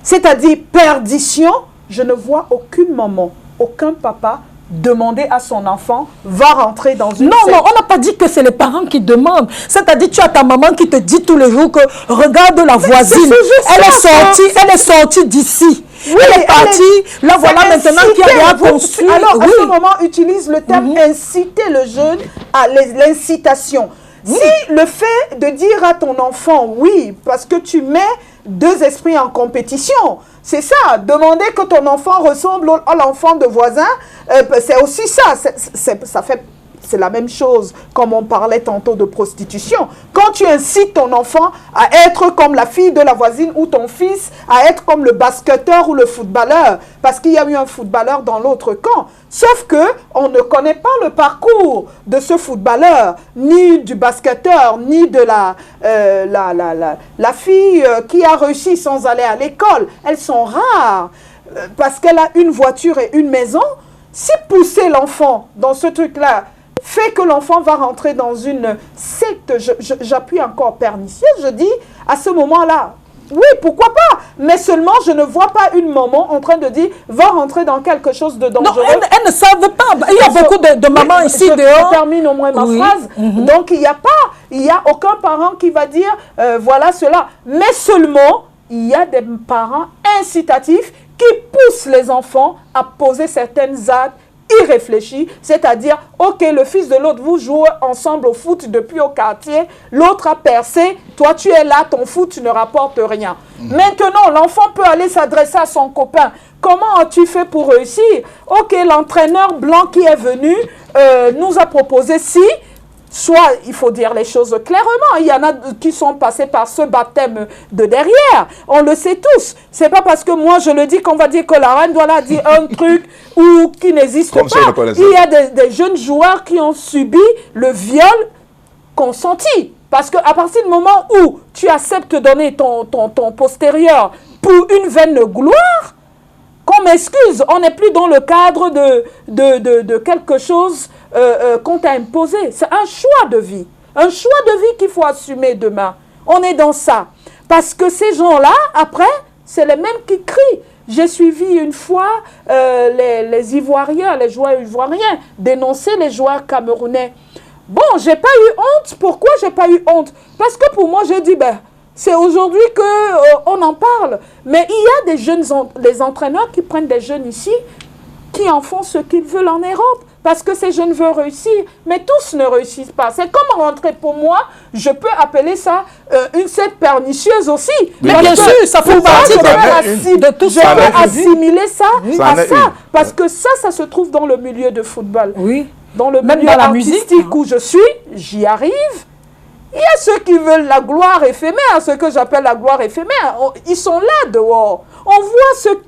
c'est-à-dire perdition. Je ne vois aucune maman, aucun papa demander à son enfant, va rentrer dans une secte. Non, on n'a pas dit que c'est les parents qui demandent. C'est-à-dire, tu as ta maman qui te dit tous les jours que regarde la voisine, elle est sortie d'ici. Oui, elle est partie, là voilà maintenant qui a conçu. Alors, à ce moment, utilise le terme inciter le jeune à l'incitation. Si le fait de dire à ton enfant, oui, parce que tu mets deux esprits en compétition, c'est ça, demander que ton enfant ressemble à l'enfant de voisin, c'est aussi ça, c'est la même chose, comme on parlait tantôt de prostitution. Quand tu incites ton enfant à être comme la fille de la voisine ou ton fils à être comme le basketteur ou le footballeur, parce qu'il y a eu un footballeur dans l'autre camp, sauf que on ne connaît pas le parcours de ce footballeur, ni du basketteur, ni de la fille qui a réussi sans aller à l'école. Elles sont rares, parce qu'elle a une voiture et une maison. Si pousser l'enfant dans ce truc-là fait que l'enfant va rentrer dans une secte, j'appuie encore pernicieuse, je dis, à ce moment-là, oui, pourquoi pas, mais seulement je ne vois pas une maman en train de dire, va rentrer dans quelque chose de dangereux. Non, elles ne savent pas. Il y a beaucoup de mamans ici dehors. Je termine au moins ma phrase. Donc, il n'y a aucun parent qui va dire, voilà cela, mais seulement, il y a des parents incitatifs qui poussent les enfants à poser certaines actes irréfléchi, c'est-à-dire, ok, le fils de l'autre, vous jouez ensemble au foot depuis au quartier, l'autre a percé, toi tu es là, ton foot, tu ne rapportes rien. Maintenant, l'enfant peut aller s'adresser à son copain. Comment as-tu fait pour réussir? Ok, l'entraîneur blanc qui est venu nous a proposé soit, il faut dire les choses clairement, il y en a qui sont passés par ce baptême de derrière. On le sait tous. C'est pas parce que moi je le dis qu'on va dire que la reine doit là dire un truc ou qui n'existe pas. Il y a des jeunes joueurs qui ont subi le viol consenti. Parce qu'à partir du moment où tu acceptes de donner ton postérieur pour une vaine gloire, qu'on m'excuse, on n'est plus dans le cadre de quelque chose qu'on t'a imposé. C'est un choix de vie. Un choix de vie qu'il faut assumer demain. On est dans ça. Parce que ces gens-là, après, c'est les mêmes qui crient. J'ai suivi une fois les Ivoiriens, les joueurs ivoiriens, dénoncer les joueurs camerounais. Bon, j'ai pas eu honte. Pourquoi j'ai pas eu honte? Parce que pour moi, j'ai dit, c'est aujourd'hui qu'on en parle. Mais il y a des jeunes, des entraîneurs qui prennent des jeunes ici, qui en font ce qu'ils veulent en Europe. Parce que ces jeunes veulent réussir, mais tous ne réussissent pas. C'est comme rentrer pour moi, je peux appeler ça une secte pernicieuse aussi. Mais bien sûr, ça fait partie de tout ça. Je peux assimiler ça à ça. Parce que ça se trouve dans le milieu de football. Oui. Dans le milieu artistique où je suis, j'y arrive. Il y a ceux qui veulent la gloire éphémère, ce que j'appelle la gloire éphémère. Ils sont là dehors. On voit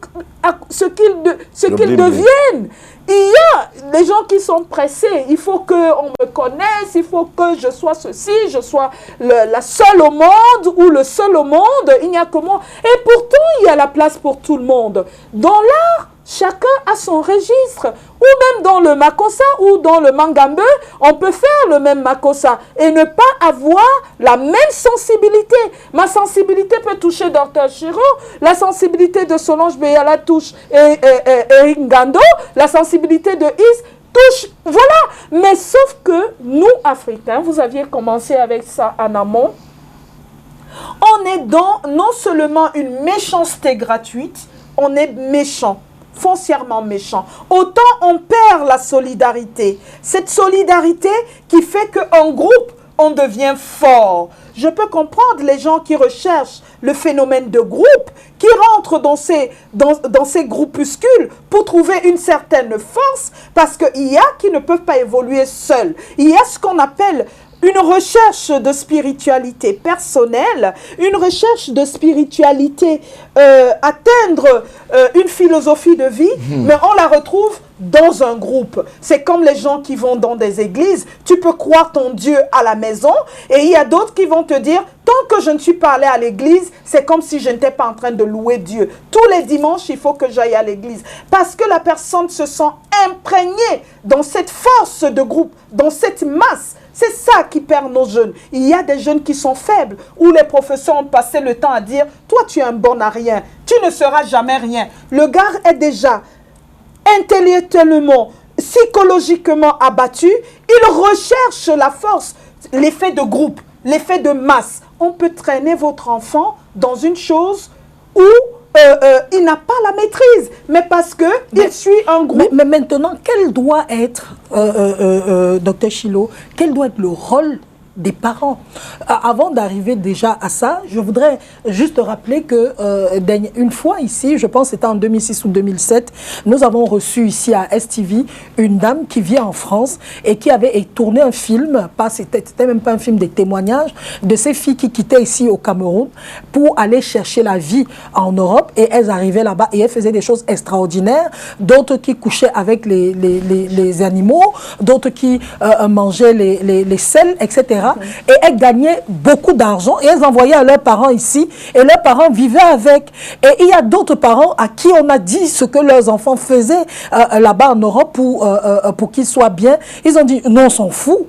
ce qu'ils deviennent. Il y a des gens qui sont pressés. Il faut qu'on me connaisse, il faut que je sois ceci, je sois la seule au monde ou le seul au monde. Il n'y a que moi. Et pourtant, il y a la place pour tout le monde. Dans l'art, chacun a son registre. Ou même dans le makossa ou dans le mangambe, on peut faire le même makossa et ne pas avoir la même sensibilité. Ma sensibilité peut toucher Dr Chiro, la sensibilité de Solange Beyala touche Eric Ngando, la sensibilité de Is touche, voilà. Mais sauf que nous, Africains, vous aviez commencé avec ça en amont, on est dans non seulement une méchanceté gratuite, on est méchant. Foncièrement méchant. Autant on perd la solidarité. Cette solidarité qui fait qu'en groupe, on devient fort. Je peux comprendre les gens qui recherchent le phénomène de groupe, qui rentrent dans ces groupuscules pour trouver une certaine force, parce qu'il y a qui ne peuvent pas évoluer seuls. Il y a ce qu'on appelle une recherche de spiritualité personnelle, une recherche de spiritualité, atteindre une philosophie de vie, mais on la retrouve dans un groupe. C'est comme les gens qui vont dans des églises. Tu peux croire ton Dieu à la maison et il y a d'autres qui vont te dire, tant que je ne suis pas allé à l'église, c'est comme si je n'étais pas en train de louer Dieu. Tous les dimanches, il faut que j'aille à l'église. Parce que la personne se sent imprégnée dans cette force de groupe, dans cette masse. C'est ça qui perd nos jeunes. Il y a des jeunes qui sont faibles, où les professeurs ont passé le temps à dire, toi tu es un bon à rien, tu ne seras jamais rien. Le gars est déjà intellectuellement, psychologiquement abattu, il recherche la force, l'effet de groupe, l'effet de masse. On peut traîner votre enfant dans une chose où il n'a pas la maîtrise, mais parce qu'il suit un groupe. Mais maintenant, quel doit être, Dr Chilo, quel doit être le rôle des parents? Avant d'arriver déjà à ça, je voudrais juste rappeler que une fois ici, je pense que c'était en 2006 ou 2007, nous avons reçu ici à STV une dame qui vient en France et qui avait tourné un film, c'était même pas un film, des témoignages de ces filles qui quittaient ici au Cameroun pour aller chercher la vie en Europe, et elles arrivaient là-bas et elles faisaient des choses extraordinaires, d'autres qui couchaient avec les animaux, d'autres qui mangeaient les sels, etc. Et elles gagnaient beaucoup d'argent et elles envoyaient à leurs parents ici et leurs parents vivaient avec. Et il y a d'autres parents à qui on a dit ce que leurs enfants faisaient là-bas en Europe pour qu'ils soient bien. Ils ont dit non, on s'en fout.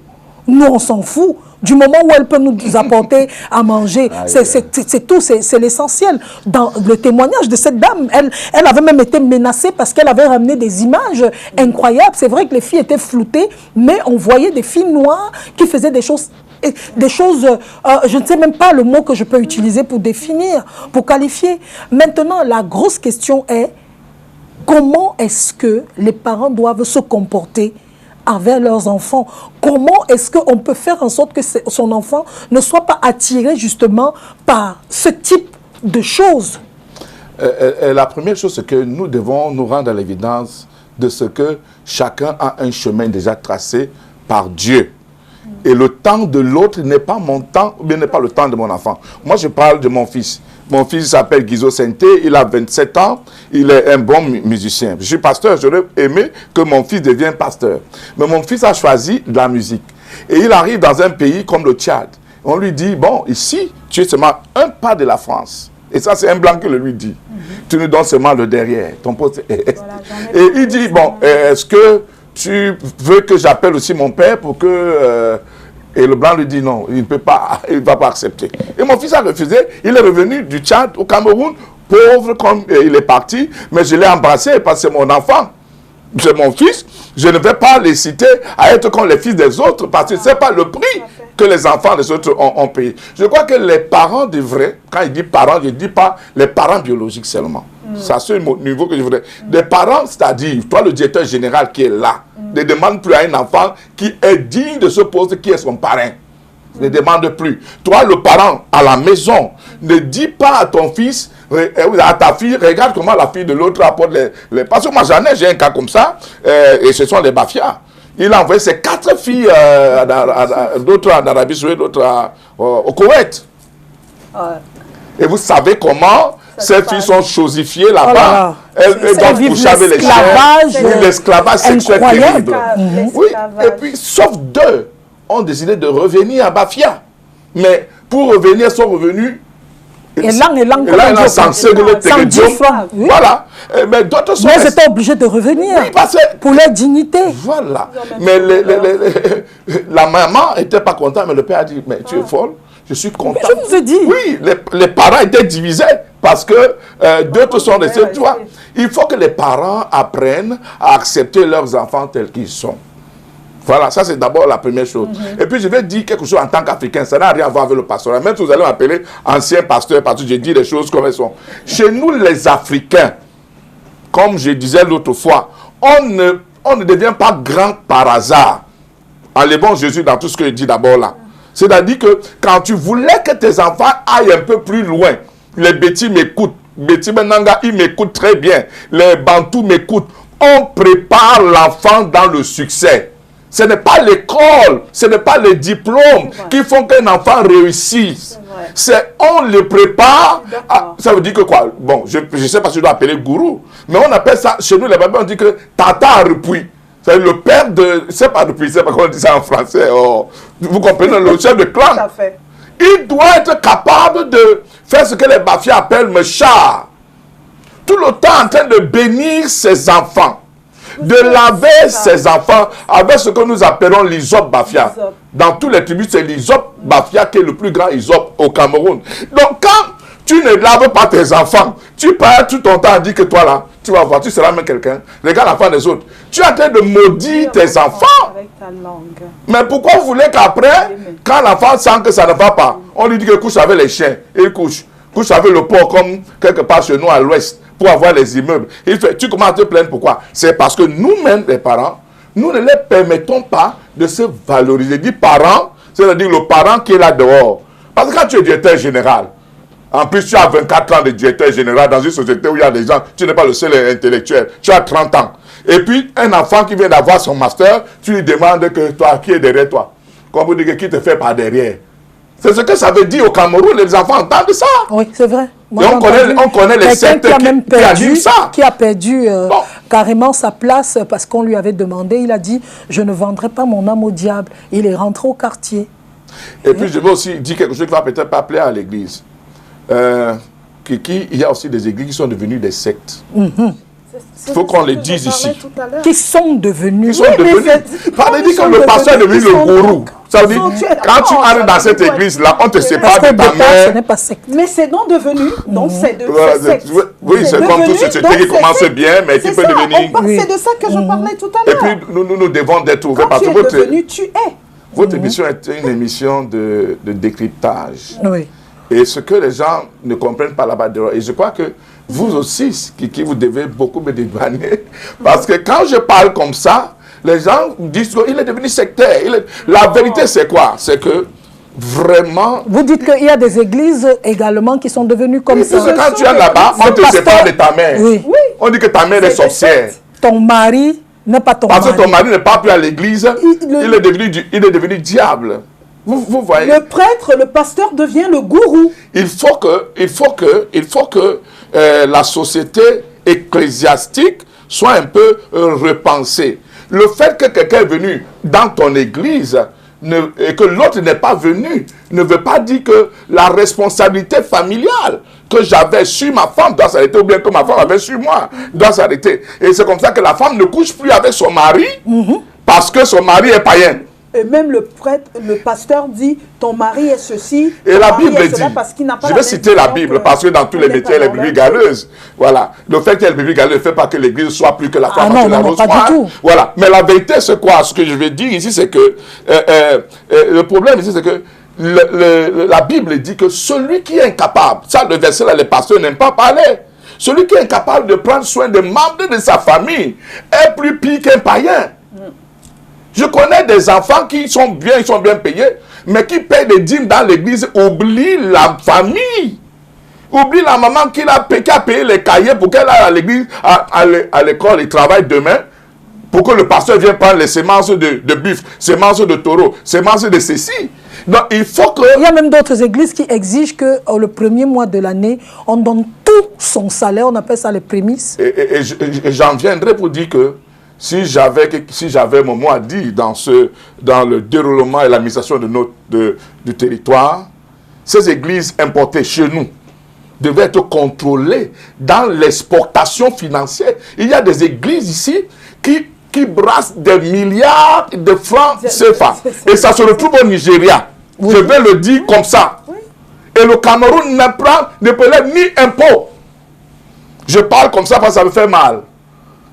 Nous, on s'en fout. Du moment où elle peut nous apporter à manger, c'est tout, c'est l'essentiel. Dans le témoignage de cette dame, elle avait même été menacée parce qu'elle avait ramené des images incroyables. C'est vrai que les filles étaient floutées, mais on voyait des filles noires qui faisaient des choses, je ne sais même pas le mot que je peux utiliser pour définir, pour qualifier. Maintenant, la grosse question est, comment est-ce que les parents doivent se comporter avec leurs enfants? Comment est-ce qu'on peut faire en sorte que son enfant ne soit pas attiré justement par ce type de choses? La première chose, c'est que nous devons nous rendre à l'évidence de ce que chacun a un chemin déjà tracé par Dieu. Et le temps de l'autre n'est pas mon temps, ou bien n'est pas le temps de mon enfant. Moi, je parle de mon fils. Mon fils s'appelle Guizo Senté, il a 27 ans, il est un bon musicien. Je suis pasteur, j'aurais aimé que mon fils devienne pasteur. Mais mon fils a choisi de la musique. Et il arrive dans un pays comme le Tchad. On lui dit, bon, ici, tu es seulement un pas de la France. Et ça, c'est un blanc qui le lui dit. Tu nous donnes seulement le derrière. Ton poste est... Voilà, et il dit, bon, est-ce que tu veux que j'appelle aussi mon père pour que... Et le blanc lui dit non, il ne peut pas, il ne va pas accepter. Et mon fils a refusé, il est revenu du Tchad au Cameroun, pauvre comme il est parti, mais je l'ai embrassé parce que c'est mon enfant, c'est mon fils. Je ne vais pas les citer à être comme les fils des autres parce que ce n'est pas le prix que les enfants des autres ont payé. Je crois que les parents devraient, quand il dit parents, je ne dis pas les parents biologiques seulement. C'est à ce niveau que je voudrais. Des parents, c'est-à-dire, toi le directeur général qui est là, ne demande plus à un enfant qui est digne de ce poste, qui est son parrain. Ne demande plus. Toi, le parent, à la maison, ne dis pas à ton fils, à ta fille, regarde comment la fille de l'autre apporte les... Parce que moi, j'ai un cas comme ça, et ce sont les Bafias. Il a envoyé ses 4 filles, d'autres en Arabie Saoudite, d'autres au Koweït. Et vous savez comment ces filles sont chosifiées là-bas. Elles doivent coucher avec les chiens. L'esclavage sexuel terrible. Oui, et puis, sauf 2 ont décidé de revenir à Bafia. Mais pour revenir, sont revenus. Et là, sans francs. Voilà. Mais d'autres sont... Mais ils étaient obligés de revenir. Oui, parce que... pour leur dignité. Voilà. Mais la maman n'était pas contente, mais le père a dit, mais tu es folle. Je suis content. Mais je vous ai dit. Oui, les parents étaient divisés parce que d'autres sont restés. Tu vois, il faut que les parents apprennent à accepter leurs enfants tels qu'ils sont. Voilà, ça c'est d'abord la première chose. Et puis je vais dire quelque chose en tant qu'Africain, ça n'a rien à voir avec le pastorat. Même si vous allez m'appeler ancien pasteur, parce que je dis les choses comme elles sont. Chez nous les Africains, comme je disais l'autre fois, on ne devient pas grand par hasard. Enlevons Jésus dans tout ce que je dis d'abord là. C'est-à-dire que quand tu voulais que tes enfants aillent un peu plus loin, les Bétis m'écoutent, Bétis Menanga, ils m'écoutent très bien, les Bantous m'écoutent, on prépare l'enfant dans le succès. Ce n'est pas l'école, ce n'est pas les diplômes qui font qu'un enfant réussisse. On le prépare. Ça veut dire que quoi? Bon, je ne sais pas si je dois appeler gourou, mais on appelle ça, chez nous les babes, on dit que tata a repris. C'est le père de... C'est pas repris, c'est pas comment on dit ça en français. Oh, vous comprenez, le chef de clan. Tout à fait. Il doit être capable de faire ce que les bafias appellent mechar. Tout le temps en train de bénir ses enfants. De laver ses enfants avec ce que nous appelons l'Isop Bafia. Dans tous les tribus, c'est l'Isop Bafia qui est le plus grand Isop au Cameroun. Donc, quand tu ne laves pas tes enfants, tu perds tout ton temps à dire que toi là, tu vas voir, tu seras même quelqu'un. Regarde l'enfant des autres. Tu es en train de maudire tes enfants. Avec ta langue. Mais pourquoi vous voulez qu'après, quand l'enfant sent que ça ne va pas, on lui dit que couche avec les chiens, et il couche. Couche avec le porc comme quelque part chez nous à l'ouest. Pour avoir les immeubles. Tu commences à te plaindre pourquoi? C'est parce que nous-mêmes, les parents, nous ne les permettons pas de se valoriser. Dit parent, c'est-à-dire le parent qui est là dehors. Parce que quand tu es directeur général, en plus tu as 24 ans de directeur général dans une société où il y a des gens, tu n'es pas le seul intellectuel, tu as 30 ans. Et puis un enfant qui vient d'avoir son master, tu lui demandes que toi, qui est derrière toi? Comme vous dites, qui te fait par derrière? C'est ce que ça veut dire au Cameroun, les enfants entendent ça. Oui, c'est vrai. Moi, on connaît les sectes qui a perdu carrément sa place parce qu'on lui avait demandé, il a dit, je ne vendrai pas mon âme au diable. Il est rentré au quartier. Et puis je veux aussi dire quelque chose qui va peut-être pas plaire à l'église. Il y a aussi des églises qui sont devenues des sectes. Il faut qu'on les dise ici. Qui sont devenus. Parlez dit que le pasteur est devenu le gourou. Ça veut dire, quand tu arrives dans cette église-là, on te sépare de ta mère. Mais c'est non devenu. Donc c'est de secte. Oui, c'est comme toute société qui commence bien, mais qui peut devenir. C'est de ça que je parlais tout à l'heure. Et puis nous devons d'être ouverts. Quand tu es devenu, tu es. Votre émission est une émission de décryptage. Oui. Et ce que les gens ne comprennent pas là-bas dehors. Et je crois que vous aussi, qui vous devez beaucoup me dédouaner, parce que quand je parle comme ça, les gens disent qu'il est devenu sectaire. La vérité, c'est quoi? C'est que vraiment... Vous dites qu'il y a des églises également qui sont devenues comme ça. Parce que quand tu es là-bas, on te sépare de ta mère. Oui. On dit que ta mère est sorcière. Ton mari n'est pas ton mari. Parce que ton mari n'est pas plus à l'église, il est devenu diable. Vous voyez? Le prêtre, le pasteur devient le gourou. Il faut que la société ecclésiastique soit un peu repensée. Le fait que quelqu'un est venu dans ton église et que l'autre n'est pas venu ne veut pas dire que la responsabilité familiale que j'avais sur ma femme doit s'arrêter, ou bien que ma femme avait sur moi doit s'arrêter. Et c'est comme ça que la femme ne couche plus avec son mari parce que son mari est païen. Et même le prêtre, le pasteur dit, ton mari est ceci. Et la Bible dit, je vais citer la Bible parce que dans tous les métiers, les Bibles galeuses. Voilà. Le fait qu'il y ait les Bibles galeuses ne fait pas que l'église soit plus que la femme. Non, pas du tout. Voilà. Mais la vérité, c'est quoi? Ce que je vais dire ici, c'est que le problème ici, c'est que la Bible dit que celui qui est incapable, ça le verset là, les pasteurs n'aiment pas parler. Celui qui est incapable de prendre soin des membres de sa famille est plus pire qu'un païen. Je connais des enfants qui sont bien payés, mais qui payent des dîmes dans l'église, oublient la famille. Oublient la maman qui a payé les cahiers pour qu'elle aille à l'église, à l'école, et travaille demain, pour que le pasteur vienne prendre les semences de buffle, semences de taureau, semences de ceci. Donc, il faut que... Il y a même d'autres églises qui exigent que le premier mois de l'année, on donne tout son salaire, on appelle ça les prémices. Et j'en viendrai pour dire que si j'avais mon mot à dire dans le déroulement et l'administration du territoire, ces églises importées chez nous devaient être contrôlées dans l'exportation financière. Il y a des églises ici qui brassent des milliards de francs CFA. Et ça se retrouve au Nigeria. Oui. Je vais le dire comme ça. Oui. Et le Cameroun ne prélève ni impôt. Je parle comme ça parce que ça me fait mal.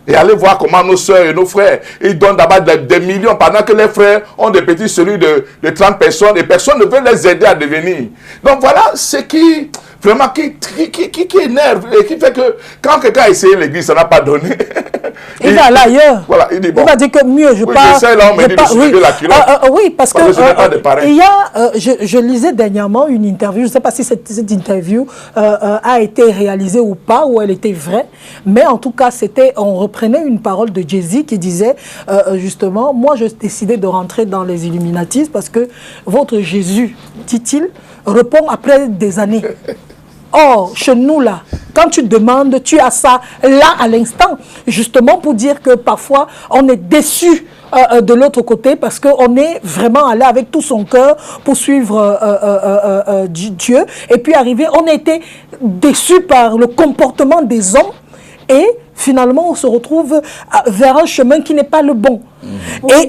Et allez voir comment nos soeurs et nos frères, ils donnent d'abord des millions pendant que les frères ont des petits cellules de 30 personnes et personne ne veut les aider à devenir. Donc voilà ce qui vraiment qui énerve et qui fait que quand quelqu'un a essayé l'église, ça n'a pas donné. Il va là ailleurs. Voilà, il dit bon. Il va dire que mieux, je pars. Là, on me dit de soulever la culotte. Oui, parce que il y a, je lisais dernièrement une interview, je ne sais pas si cette interview a été réalisée ou pas, ou elle était vraie, mais en tout cas, on reprenait une parole de Jay-Z qui disait justement, moi je décidais de rentrer dans les Illuminatis parce que votre Jésus, dit-il, répond après des années. Or, chez nous, là, quand tu demandes, tu as ça là à l'instant, justement pour dire que parfois, on est déçu de l'autre côté parce qu'on est vraiment allé avec tout son cœur pour suivre Dieu. Et puis arrivé, on a été déçu par le comportement des hommes et finalement, on se retrouve vers un chemin qui n'est pas le bon.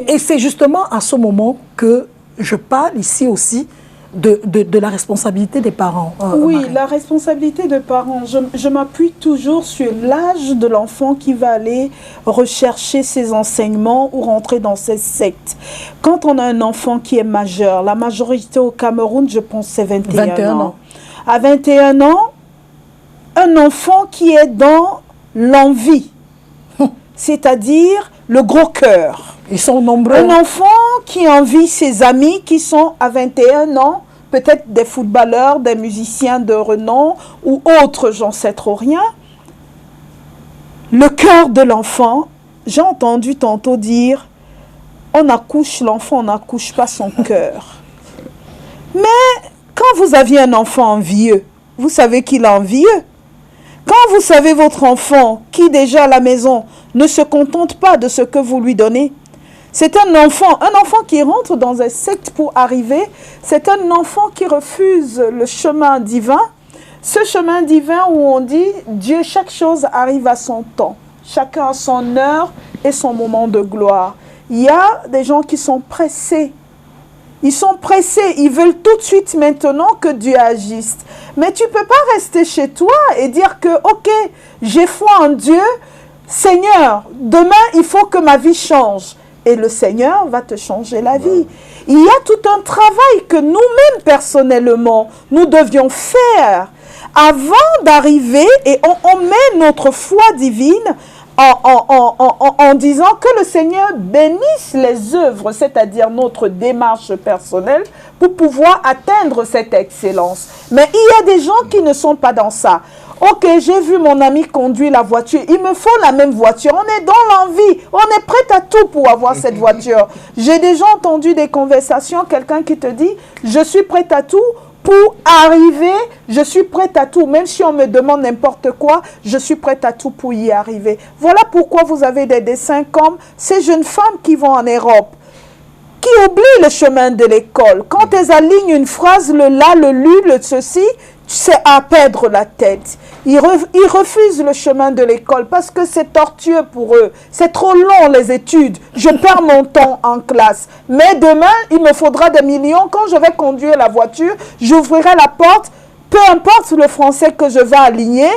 Et c'est justement à ce moment que je parle ici aussi de la responsabilité des parents. Oui, Marie. la responsabilité des parents. Je m'appuie toujours sur l'âge de l'enfant qui va aller rechercher ses enseignements ou rentrer dans ses sectes. Quand on a un enfant qui est majeur, la majorité au Cameroun, je pense, c'est 21 ans. À 21 ans, un enfant qui est dans l'envie, c'est-à-dire le gros cœur. Ils sont nombreux. Un enfant qui envie ses amis qui sont à 21 ans, peut-être des footballeurs, des musiciens de renom ou autres, j'en sais trop rien. Le cœur de l'enfant, j'ai entendu tantôt dire, on accouche l'enfant, on n'accouche pas son cœur. Mais quand vous aviez un enfant envieux, vous savez qu'il est envieux. Quand vous savez votre enfant qui déjà à la maison ne se contente pas de ce que vous lui donnez, c'est un enfant qui rentre dans un secte pour arriver, c'est un enfant qui refuse le chemin divin, ce chemin divin où on dit, Dieu, chaque chose arrive à son temps, chacun a son heure et son moment de gloire. Il y a des gens qui sont pressés, ils veulent tout de suite maintenant que Dieu agisse. Mais tu ne peux pas rester chez toi et dire que, ok, j'ai foi en Dieu, Seigneur, demain il faut que ma vie change. Et le Seigneur va te changer la vie. Il y a tout un travail que nous-mêmes, personnellement, nous devions faire avant d'arriver et on met notre foi divine en disant que le Seigneur bénisse les œuvres, c'est-à-dire notre démarche personnelle, pour pouvoir atteindre cette excellence. Mais il y a des gens qui ne sont pas dans ça. Ok, j'ai vu mon ami conduire la voiture, il me faut la même voiture. On est dans l'envie, on est prêt à tout pour avoir cette voiture. J'ai déjà entendu des conversations, quelqu'un qui te dit, je suis prêt à tout pour arriver, je suis prête à tout. Même si on me demande n'importe quoi, je suis prête à tout pour y arriver. Voilà pourquoi vous avez des dessins comme ces jeunes femmes qui vont en Europe, qui oublient le chemin de l'école. Quand elles alignent une phrase, le là, le lu, le ceci, c'est à perdre la tête. Ils refusent le chemin de l'école parce que c'est tortueux pour eux. C'est trop long les études. Je perds mon temps en classe. Mais demain, il me faudra des millions. Quand je vais conduire la voiture, j'ouvrirai la porte. Peu importe le français que je vais aligner,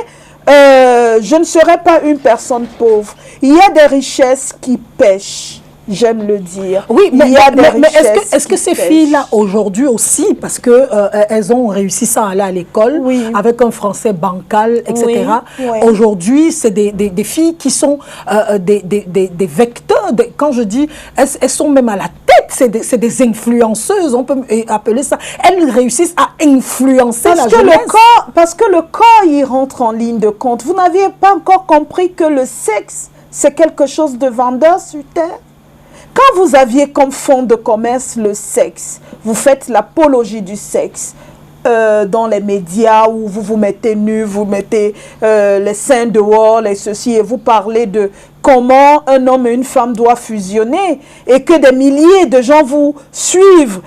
je ne serai pas une personne pauvre. Il y a des richesses qui pêchent. J'aime le dire. Oui, mais est-ce que ces filles-là, aujourd'hui aussi, parce qu'elles ont réussi sans aller à l'école, oui, avec un français bancal, etc., oui. Aujourd'hui, c'est des filles qui sont des vecteurs, quand je dis, elles sont même à la tête, c'est des influenceuses, on peut appeler ça. Elles réussissent à influencer la jeunesse. Parce que le corps, il rentre en ligne de compte. Vous n'aviez pas encore compris que le sexe, c'est quelque chose de vendeur sur Terre. Quand vous aviez comme fonds de commerce le sexe, vous faites l'apologie du sexe dans les médias où vous vous mettez nu, vous mettez les seins dehors, les ceci, et vous parlez de comment un homme et une femme doivent fusionner et que des milliers de gens vous suivent.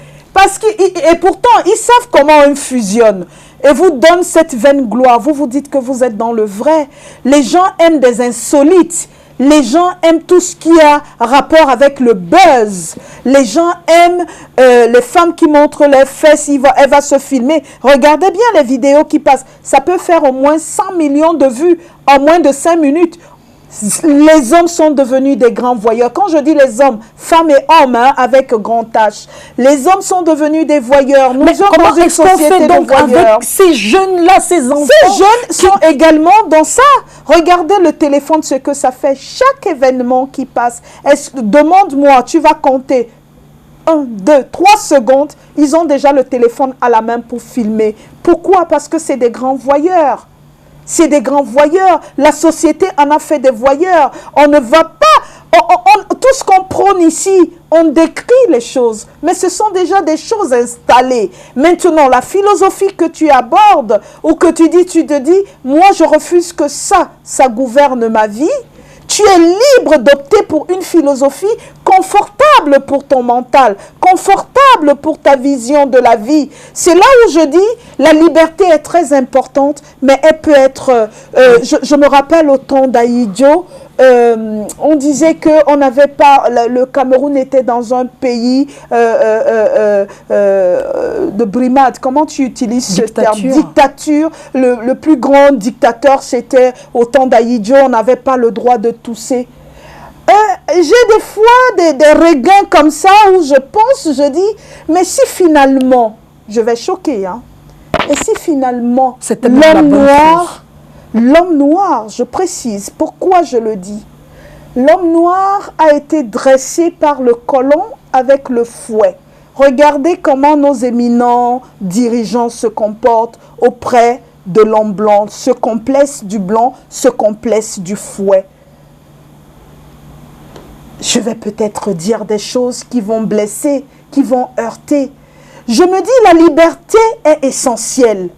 Et pourtant, ils savent comment on fusionne. Et vous donnent cette vaine gloire. Vous vous dites que vous êtes dans le vrai. Les gens aiment des insolites. Les gens aiment tout ce qui a rapport avec le buzz. Les gens aiment les femmes qui montrent les fesses. Elle va se filmer. Regardez bien les vidéos qui passent. Ça peut faire au moins 100 millions de vues en moins de 5 minutes. Les hommes sont devenus des grands voyeurs. Quand je dis les hommes, femmes et hommes, hein, avec grand H, les hommes sont devenus des voyeurs. Nous sommes dans une société de voyeurs. Avec ces jeunes-là, ces enfants? Ces jeunes sont également dans ça. Regardez le téléphone, ce que ça fait. Chaque événement qui passe, demande-moi, tu vas compter 1, 2, 3 secondes, ils ont déjà le téléphone à la main pour filmer. Pourquoi? Parce que c'est des grands voyeurs. C'est des grands voyeurs. La société en a fait des voyeurs. On ne va pas... tout ce qu'on prône ici, on décrit les choses. Mais ce sont déjà des choses installées. Maintenant, la philosophie que tu abordes ou que tu te dis, moi je refuse que ça gouverne ma vie. Tu es libre d'opter pour une philosophie confortable pour ton mental, confortable pour ta vision de la vie. C'est là où je dis, la liberté est très importante, mais elle peut être... je me rappelle au temps d'Aïdjo, on disait que on n'avait pas... Le Cameroun était dans un pays de brimade. Comment tu utilises ce terme? Dictature. Le plus grand dictateur, c'était au temps d'Aïdjo. On n'avait pas le droit de tousser. J'ai des fois des regains comme ça où je dis, mais si finalement, je vais choquer, hein, et si finalement l'homme noir, je précise, pourquoi je le dis, l'homme noir a été dressé par le colon avec le fouet. Regardez comment nos éminents dirigeants se comportent auprès de l'homme blanc, se complaisent du blanc, se complaisent du fouet. Je vais peut-être dire des choses qui vont blesser, qui vont heurter. Je me dis, la liberté est essentielle.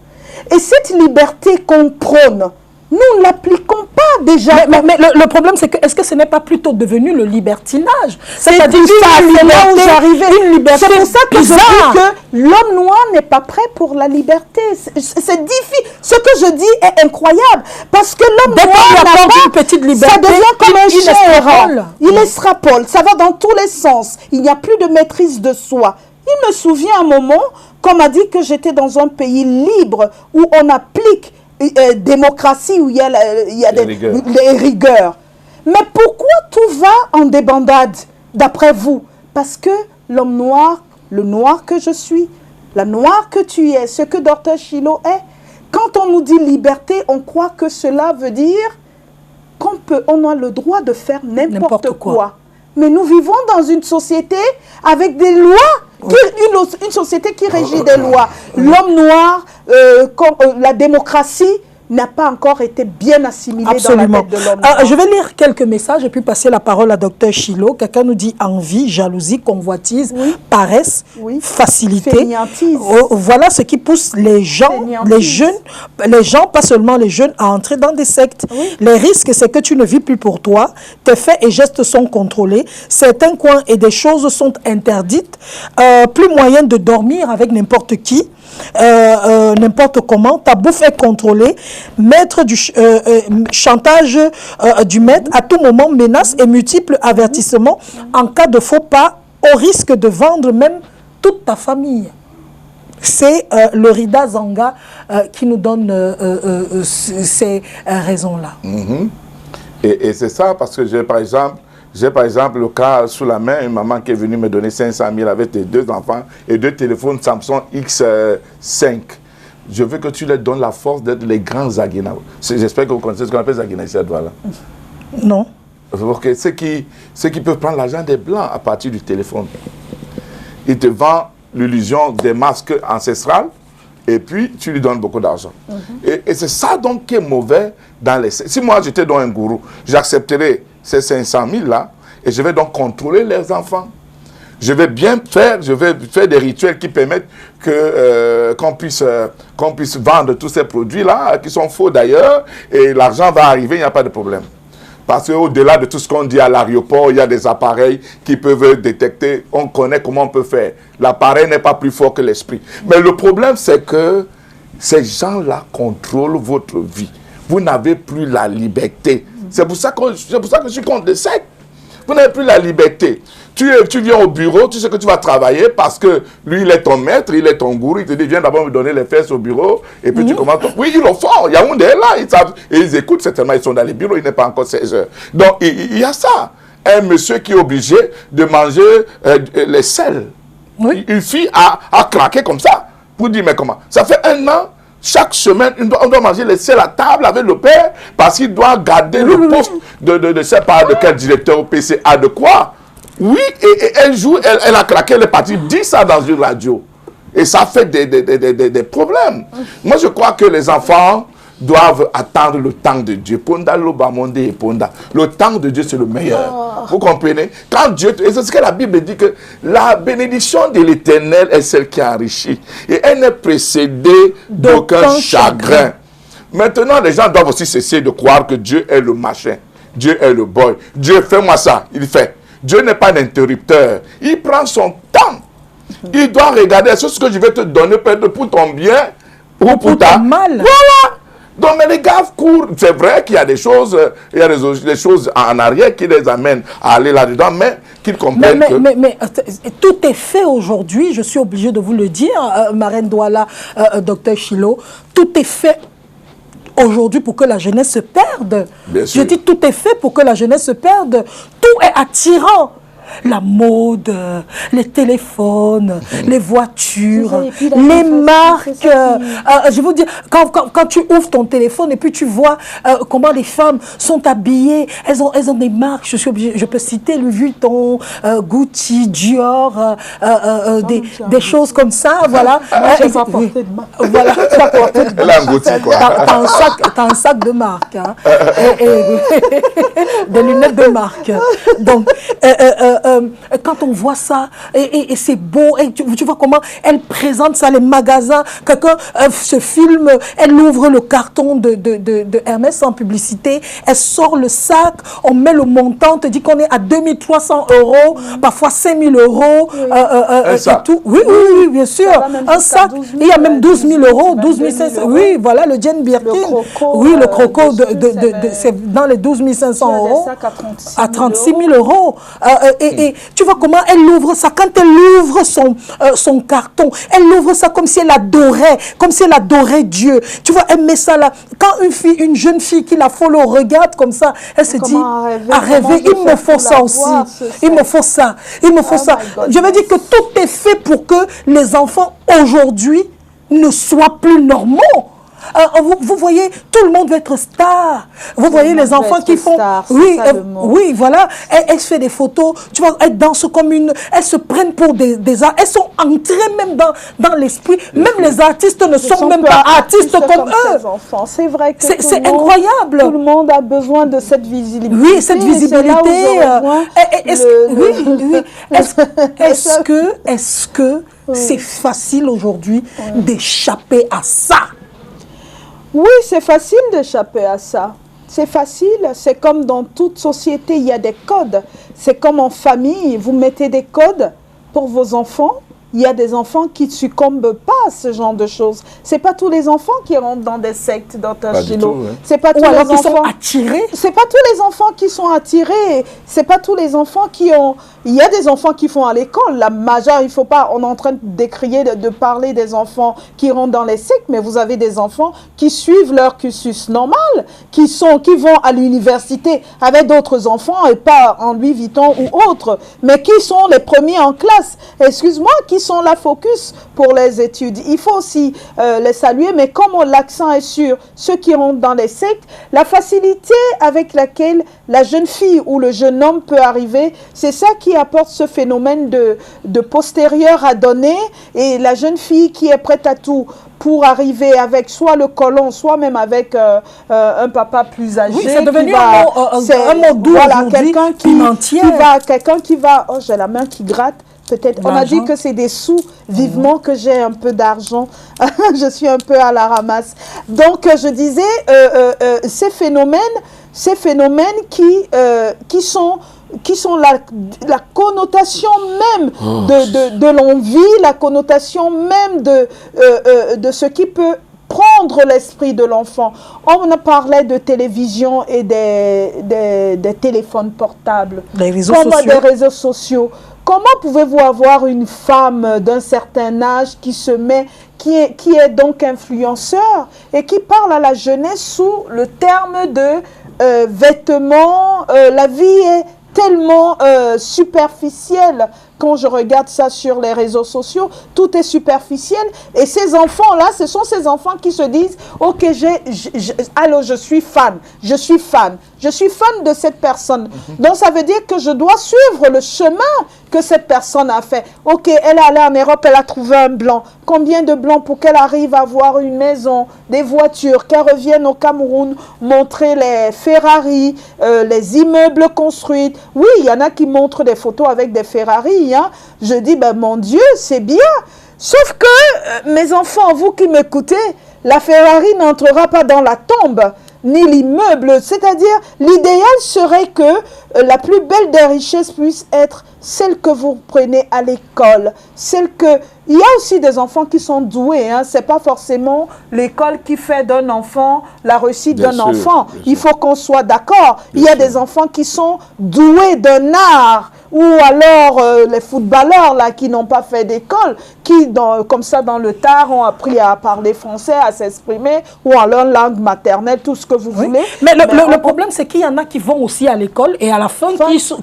Et cette liberté qu'on prône, nous ne l'appliquons pas déjà. Mais le problème, c'est que, est-ce que ce n'est pas plutôt devenu le libertinage? C'est-à-dire une liberté. C'est pour ça que je dis que l'homme noir n'est pas prêt pour la liberté. C'est difficile. Ce que je dis est incroyable. Parce que l'homme noir n'a pas une petite liberté. Ça devient comme un chien errant. Il extrapole. Ça va dans tous les sens. Il n'y a plus de maîtrise de soi. Il me souvient un moment qu'on m'a dit que j'étais dans un pays libre où on applique démocratie, où il y a des rigueurs. Mais pourquoi tout va en débandade, d'après vous? Parce que l'homme noir, le noir que je suis, la noire que tu es, ce que Dr Chilo est, quand on nous dit liberté, on croit que cela veut dire qu'on a le droit de faire n'importe quoi. Mais nous vivons dans une société avec des lois, une société qui régit des lois. L'homme noir, la démocratie n'a pas encore été bien assimilée. Absolument. Dans la tête de l'homme noir. Je vais lire quelques messages et puis passer la parole à Dr Chilo. Quelqu'un nous dit envie, jalousie, convoitise, paresse, facilité. Voilà ce qui pousse les gens, les gens, pas seulement les jeunes, à entrer dans des sectes. Les risques, c'est que tu ne vis plus pour toi. Tes faits et gestes sont contrôlés. Certains coins et des choses sont interdites. Plus moyen de dormir avec n'importe qui. N'importe comment, ta bouffe est contrôlée, maître du chantage du maître, à tout moment menace et multiples avertissements en cas de faux pas, au risque de vendre même toute ta famille. C'est le Rida Zanga qui nous donne ces raisons-là. Et c'est ça parce que j'ai par exemple le cas sous la main, une maman qui est venue me donner 500 000 avec tes 2 enfants et 2 téléphones Samsung X5. Je veux que tu leur donnes la force d'être les grands Zaguina. J'espère que vous connaissez ce qu'on appelle Zaguina ici à Douala. Non. Okay. Ceux qui peuvent prendre l'argent des Blancs à partir du téléphone. Ils te vendent l'illusion des masques ancestrales et puis tu lui donnes beaucoup d'argent. Et c'est ça donc qui est mauvais dans les... Si moi j'étais dans un gourou, j'accepterais ces 500 000 là, et je vais donc contrôler les enfants. Je vais faire des rituels qui permettent qu'on puisse vendre tous ces produits là, qui sont faux d'ailleurs, et l'argent va arriver, il n'y a pas de problème. Parce qu'au-delà de tout ce qu'on dit à l'aéroport, il y a des appareils qui peuvent détecter, on connaît comment on peut faire. L'appareil n'est pas plus fort que l'esprit. Mais le problème, c'est que ces gens-là contrôlent votre vie. Vous n'avez plus la liberté. C'est pour ça que je suis contre les sectes. Vous n'avez plus la liberté. Tu viens au bureau, tu sais que tu vas travailler parce que lui, il est ton maître, il est ton gourou, il te dit, viens d'abord me donner les fesses au bureau, et puis tu commences. Oui, ils le font. Yaoundé est là, ils savent, et ils écoutent certainement, ils sont dans les bureaux, il n'est pas encore 16 heures. Donc, il y a ça. Un monsieur qui est obligé de manger les sels. Oui. Il suffit à craquer comme ça pour dire, mais comment? Ça fait 1 an. Chaque semaine, on doit manger les sels à table avec le père parce qu'il doit garder le poste de je sais pas de quel directeur au PCA, de quoi. Oui, et elle joue, elle a craqué, elle est partie dire ça dans une radio. Et ça fait des problèmes. Moi, je crois que les enfants doivent attendre le temps de Dieu. Ponda lobamonde et ponda. Le temps de Dieu, c'est le meilleur. Vous comprenez? Quand Dieu, et c'est ce que la Bible dit, que la bénédiction de l'Éternel est celle qui enrichit. Et elle n'est précédée d'aucun chagrin. Maintenant, les gens doivent aussi cesser de croire que Dieu est le machin. Dieu est le boy. Dieu, fais-moi ça. Il fait. Dieu n'est pas un interrupteur. Il prend son temps. Il doit regarder, est-ce que ce que je vais te donner peut être pour ton bien ou pour ta mal. Voilà. Donc, mais les gars courent. C'est vrai qu'il y a des choses, des choses en arrière qui les amènent à aller là-dedans, mais qu'ils comprennent que... Mais tout est fait aujourd'hui, je suis obligé de vous le dire, Marraine Douala, Dr Chilo, tout est fait aujourd'hui pour que la jeunesse se perde. Bien sûr. Je dis tout est fait pour que la jeunesse se perde. Tout est attirant. La mode, les téléphones, les voitures, les marques. Je veux dire, quand tu ouvres ton téléphone et puis tu vois comment les femmes sont habillées, elles ont des marques. Je suis obligée, je peux citer Louis Vuitton, Gucci, Dior, des choses comme ça. Voilà. Je n'ai pas porté de marque. Voilà. Elle a un Gucci, quoi. T'as un sac de marque. Hein, des lunettes de marque. Donc, quand on voit ça, et c'est beau, et tu vois comment elle présente ça, les magasins, quelqu'un se filme, elle ouvre le carton de Hermès en publicité, elle sort le sac, on met le montant, on te dit qu'on est à 2300 €, parfois 5000 €, et tout. Oui, bien sûr. Un sac, il y a même 12 000 €, 12 500 €. Oui, voilà, le Jane Birkin. Oui, le croco, c'est dans les 12 500 €. À 36 000 €. Et tu vois comment elle ouvre ça. Quand elle ouvre son carton, elle ouvre ça comme si elle adorait Dieu. Tu vois, elle met ça là. Quand une jeune fille qui la follow regarde comme ça, elle se dit, à rêver, il me faut ça aussi. Il me faut ça. Il me faut ça. Je veux dire que tout est fait pour que les enfants aujourd'hui ne soient plus normaux. Vous voyez, tout le monde veut être star. Vous voyez les enfants qui font... Oui, voilà. Elles se font des photos. Tu vois, elles dansent comme une... Elles se prennent pour des arts. Elles sont entrées même dans l'esprit. Même les artistes ne sont même pas artistes comme eux. C'est vrai que c'est incroyable. Tout le monde a besoin de cette visibilité. Oui, cette visibilité. Est-ce que c'est facile aujourd'hui d'échapper à ça? Oui, c'est facile d'échapper à ça. C'est facile. C'est comme dans toute société, il y a des codes. C'est comme en famille, vous mettez des codes pour vos enfants. Il y a des enfants qui ne succombent pas à ce genre de choses. Ce n'est pas tous les enfants qui rentrent dans des sectes, Dr Chilo. C'est pas tous les enfants qui sont attirés. C'est pas tous les enfants qui sont attirés. C'est pas tous les enfants qui ont... Il y a des enfants qui font à l'école. La majeure, il ne faut pas... On est en train de décrier, de parler des enfants qui rentrent dans les sectes, mais vous avez des enfants qui suivent leur cursus normal, qui vont à l'université avec d'autres enfants et pas en Louis Vuitton ou autres, mais qui sont les premiers en classe. Excuse-moi, qui sont la focus pour les études. Il faut aussi les saluer, mais comme l'accent est sur ceux qui rentrent dans les sectes, la facilité avec laquelle la jeune fille ou le jeune homme peut arriver, c'est ça qui apporte ce phénomène de postérieur à donner, et la jeune fille qui est prête à tout pour arriver avec soit le colon, soit même avec un papa plus âgé. Oui, c'est devenu un mot doux aujourd'hui, quelqu'un qui va, oh, j'ai la main qui gratte. Peut-être, on a dit que c'est des sous, vivement que j'ai un peu d'argent, je suis un peu à la ramasse. Donc, je disais, ces phénomènes qui sont la connotation même de l'envie, la connotation même de ce qui peut prendre l'esprit de l'enfant. On a parlé de télévision et des téléphones portables. Des réseaux sociaux. Des réseaux sociaux. Comment pouvez-vous avoir une femme d'un certain âge qui se met, qui est donc influenceur et qui parle à la jeunesse sous le terme de vêtements? La vie est tellement superficielle. Quand je regarde ça sur les réseaux sociaux, tout est superficiel. Et ces enfants-là, ce sont ces enfants qui se disent « Ok, alors je suis fan, je suis fan de cette personne. » Donc ça veut dire que je dois suivre le chemin que cette personne a fait. Ok, elle est allée en Europe, elle a trouvé un blanc. Combien de blancs pour qu'elle arrive à avoir une maison, des voitures, qu'elle revienne au Cameroun montrer les Ferrari, les immeubles construits. Oui, il y en a qui montrent des photos avec des Ferrari. Hein. Je dis, ben mon Dieu, c'est bien. Sauf que, mes enfants, vous qui m'écoutez, la Ferrari n'entrera pas dans la tombe, ni l'immeuble. C'est-à-dire, l'idéal serait que la plus belle des richesses puisse être celle que vous prenez à l'école. Il y a aussi des enfants qui sont doués. Hein. Ce n'est pas forcément l'école qui fait d'un enfant la réussite d'un enfant. Il faut qu'on soit d'accord. Il y a des enfants qui sont doués d'un art. Ou alors les footballeurs là, qui n'ont pas fait d'école, qui comme ça dans le tard ont appris à parler français, à s'exprimer, ou en leur langue maternelle, tout ce que vous voulez. Mais le problème, c'est qu'il y en a qui vont aussi à l'école et à la fin,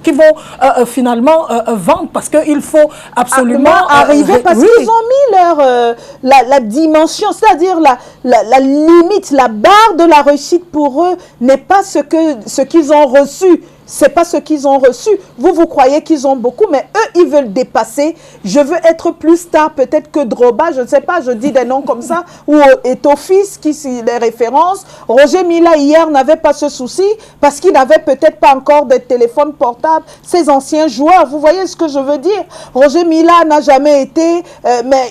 qui vont finalement vendre parce qu'il faut absolument arriver, parce qu'ils ont mis la dimension, c'est-à-dire la limite, la barre de la réussite pour eux n'est pas ce qu'ils ont reçu. C'est pas ce qu'ils ont reçu. Vous croyez qu'ils ont beaucoup, mais eux, ils veulent dépasser. Je veux être plus star, peut-être que Droba, je ne sais pas, je dis des noms comme ça, ou Etofis, qui c'est les références. Roger Mila, hier, n'avait pas ce souci, parce qu'il n'avait peut-être pas encore de téléphone portable. Ces anciens joueurs, vous voyez ce que je veux dire? Roger Mila n'a jamais été, mais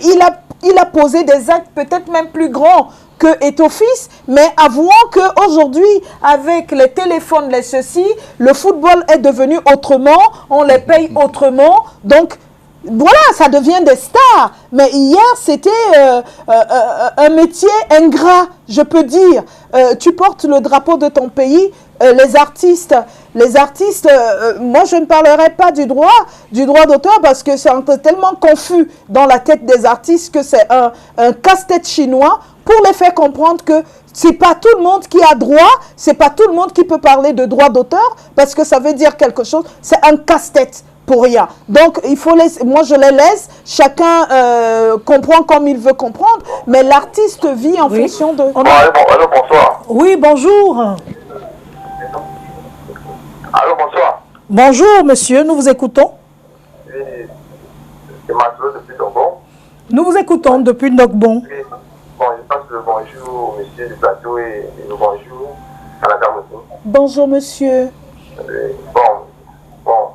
il a posé des actes peut-être même plus grands que Etofis, mais avouons qu'aujourd'hui, avec les téléphones, les ceci, le football est devenu autrement, on les paye autrement, donc voilà, ça devient des stars. Mais hier, c'était un métier ingrat, je peux dire. Tu portes le drapeau de ton pays, les artistes, moi je ne parlerai pas du droit d'auteur parce que c'est tellement confus dans la tête des artistes que c'est un casse-tête chinois pour les faire comprendre que c'est pas tout le monde qui a droit, c'est pas tout le monde qui peut parler de droit d'auteur parce que ça veut dire quelque chose, c'est un casse-tête pour rien. Donc il faut moi je les laisse, chacun comprend comme il veut comprendre, mais l'artiste vit en fonction de... Allô, bonsoir. Oui, bonjour. Allô, bonsoir. Bonjour, monsieur, nous vous écoutons. C'est Maslow depuis Dogbon. Nous vous écoutons depuis Dogbon. Bon, je passe le bonjour au monsieur du plateau et le bonjour à la dame aussi. Bonjour, monsieur. Bon,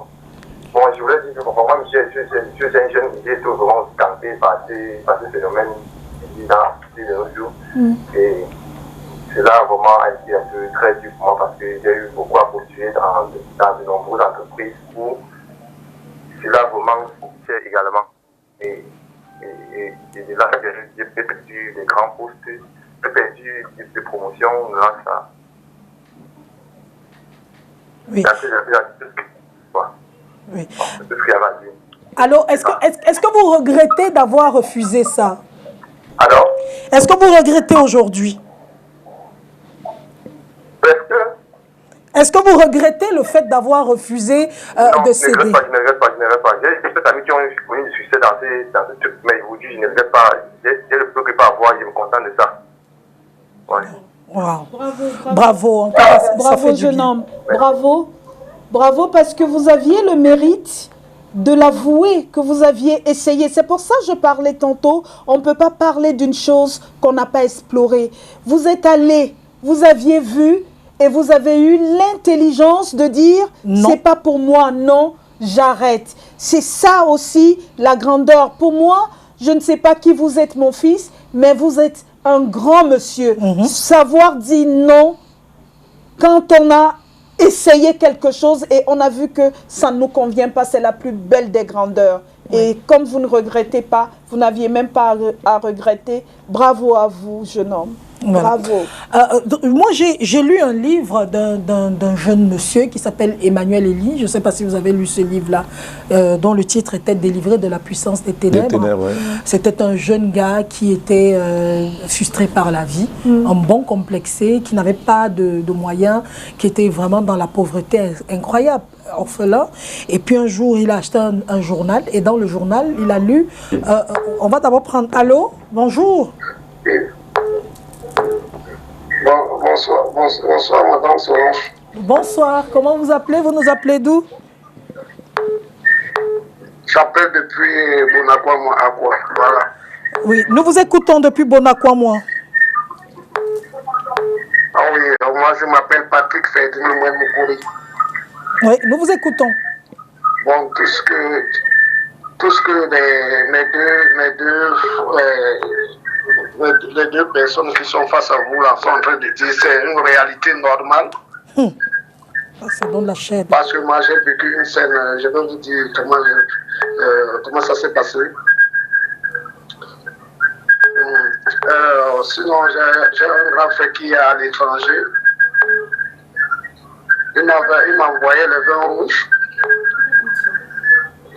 je voulais dire que moi, monsieur, je suis un jeune qui est tout vraiment tenté par ce phénomène dans les jours. Et cela vraiment a été un peu très dur pour moi parce que j'ai eu beaucoup à postuler dans de nombreuses entreprises où cela vraiment c'est également. Et là, j'ai perdu des grands postes, j'ai perdu des promotions dans ça. Oui. Oui. Alors, est-ce que vous regrettez d'avoir refusé ça? Alors? Est-ce que vous regrettez aujourd'hui? Est-ce que vous regrettez le fait d'avoir refusé de céder? Non, je ne regrette pas. J'ai des amis qui ont connu du succès dans ce truc, mais aujourd'hui, je ne regrette pas. J'ai le peu que pas avoir, je me contente de ça. Ouais. Wow. Bravo. Bravo, jeune homme. Bravo, parce que vous aviez le mérite de l'avouer, que vous aviez essayé. C'est pour ça que je parlais tantôt, on ne peut pas parler d'une chose qu'on n'a pas explorée. Vous êtes allé, vous aviez vu, et vous avez eu l'intelligence de dire « c'est pas pour moi, non, j'arrête ». C'est ça aussi la grandeur. Pour moi, je ne sais pas qui vous êtes, mon fils, mais vous êtes un grand monsieur. Savoir dire non quand on a essayé quelque chose et on a vu que ça ne nous convient pas, c'est la plus belle des grandeurs. Et comme vous ne regrettez pas, vous n'aviez même pas à regretter, bravo à vous, jeune homme. Voilà. Bravo. Moi, j'ai lu un livre d'un jeune monsieur qui s'appelle Emmanuel Elie. Je ne sais pas si vous avez lu ce livre-là, dont le titre était « Délivré de la puissance des ténèbres ». Ouais. C'était un jeune gars qui était frustré par la vie, un bon complexé, qui n'avait pas de moyens, qui était vraiment dans la pauvreté incroyable, orphelin. Et puis un jour, il a acheté un journal, et dans le journal, il a lu... on va d'abord prendre... Allô? Bonjour. Bonsoir, madame Solange. Bonsoir, comment vous appelez? Vous nous appelez d'où? J'appelle depuis Bonakwa, voilà. Oui, nous vous écoutons depuis Bonakwa. Ah oui, moi je m'appelle Patrick Ferdinand Moukouri. Oui, nous vous écoutons. Bon, tout ce que les deux personnes qui sont face à vous là sont en train de dire, c'est une réalité normale. Ça donne la chair. Parce que moi j'ai vécu une scène, je vais vous dire comment ça s'est passé. Sinon, j'ai un grand frère qui est à l'étranger. Il m'envoyait le vin rouge.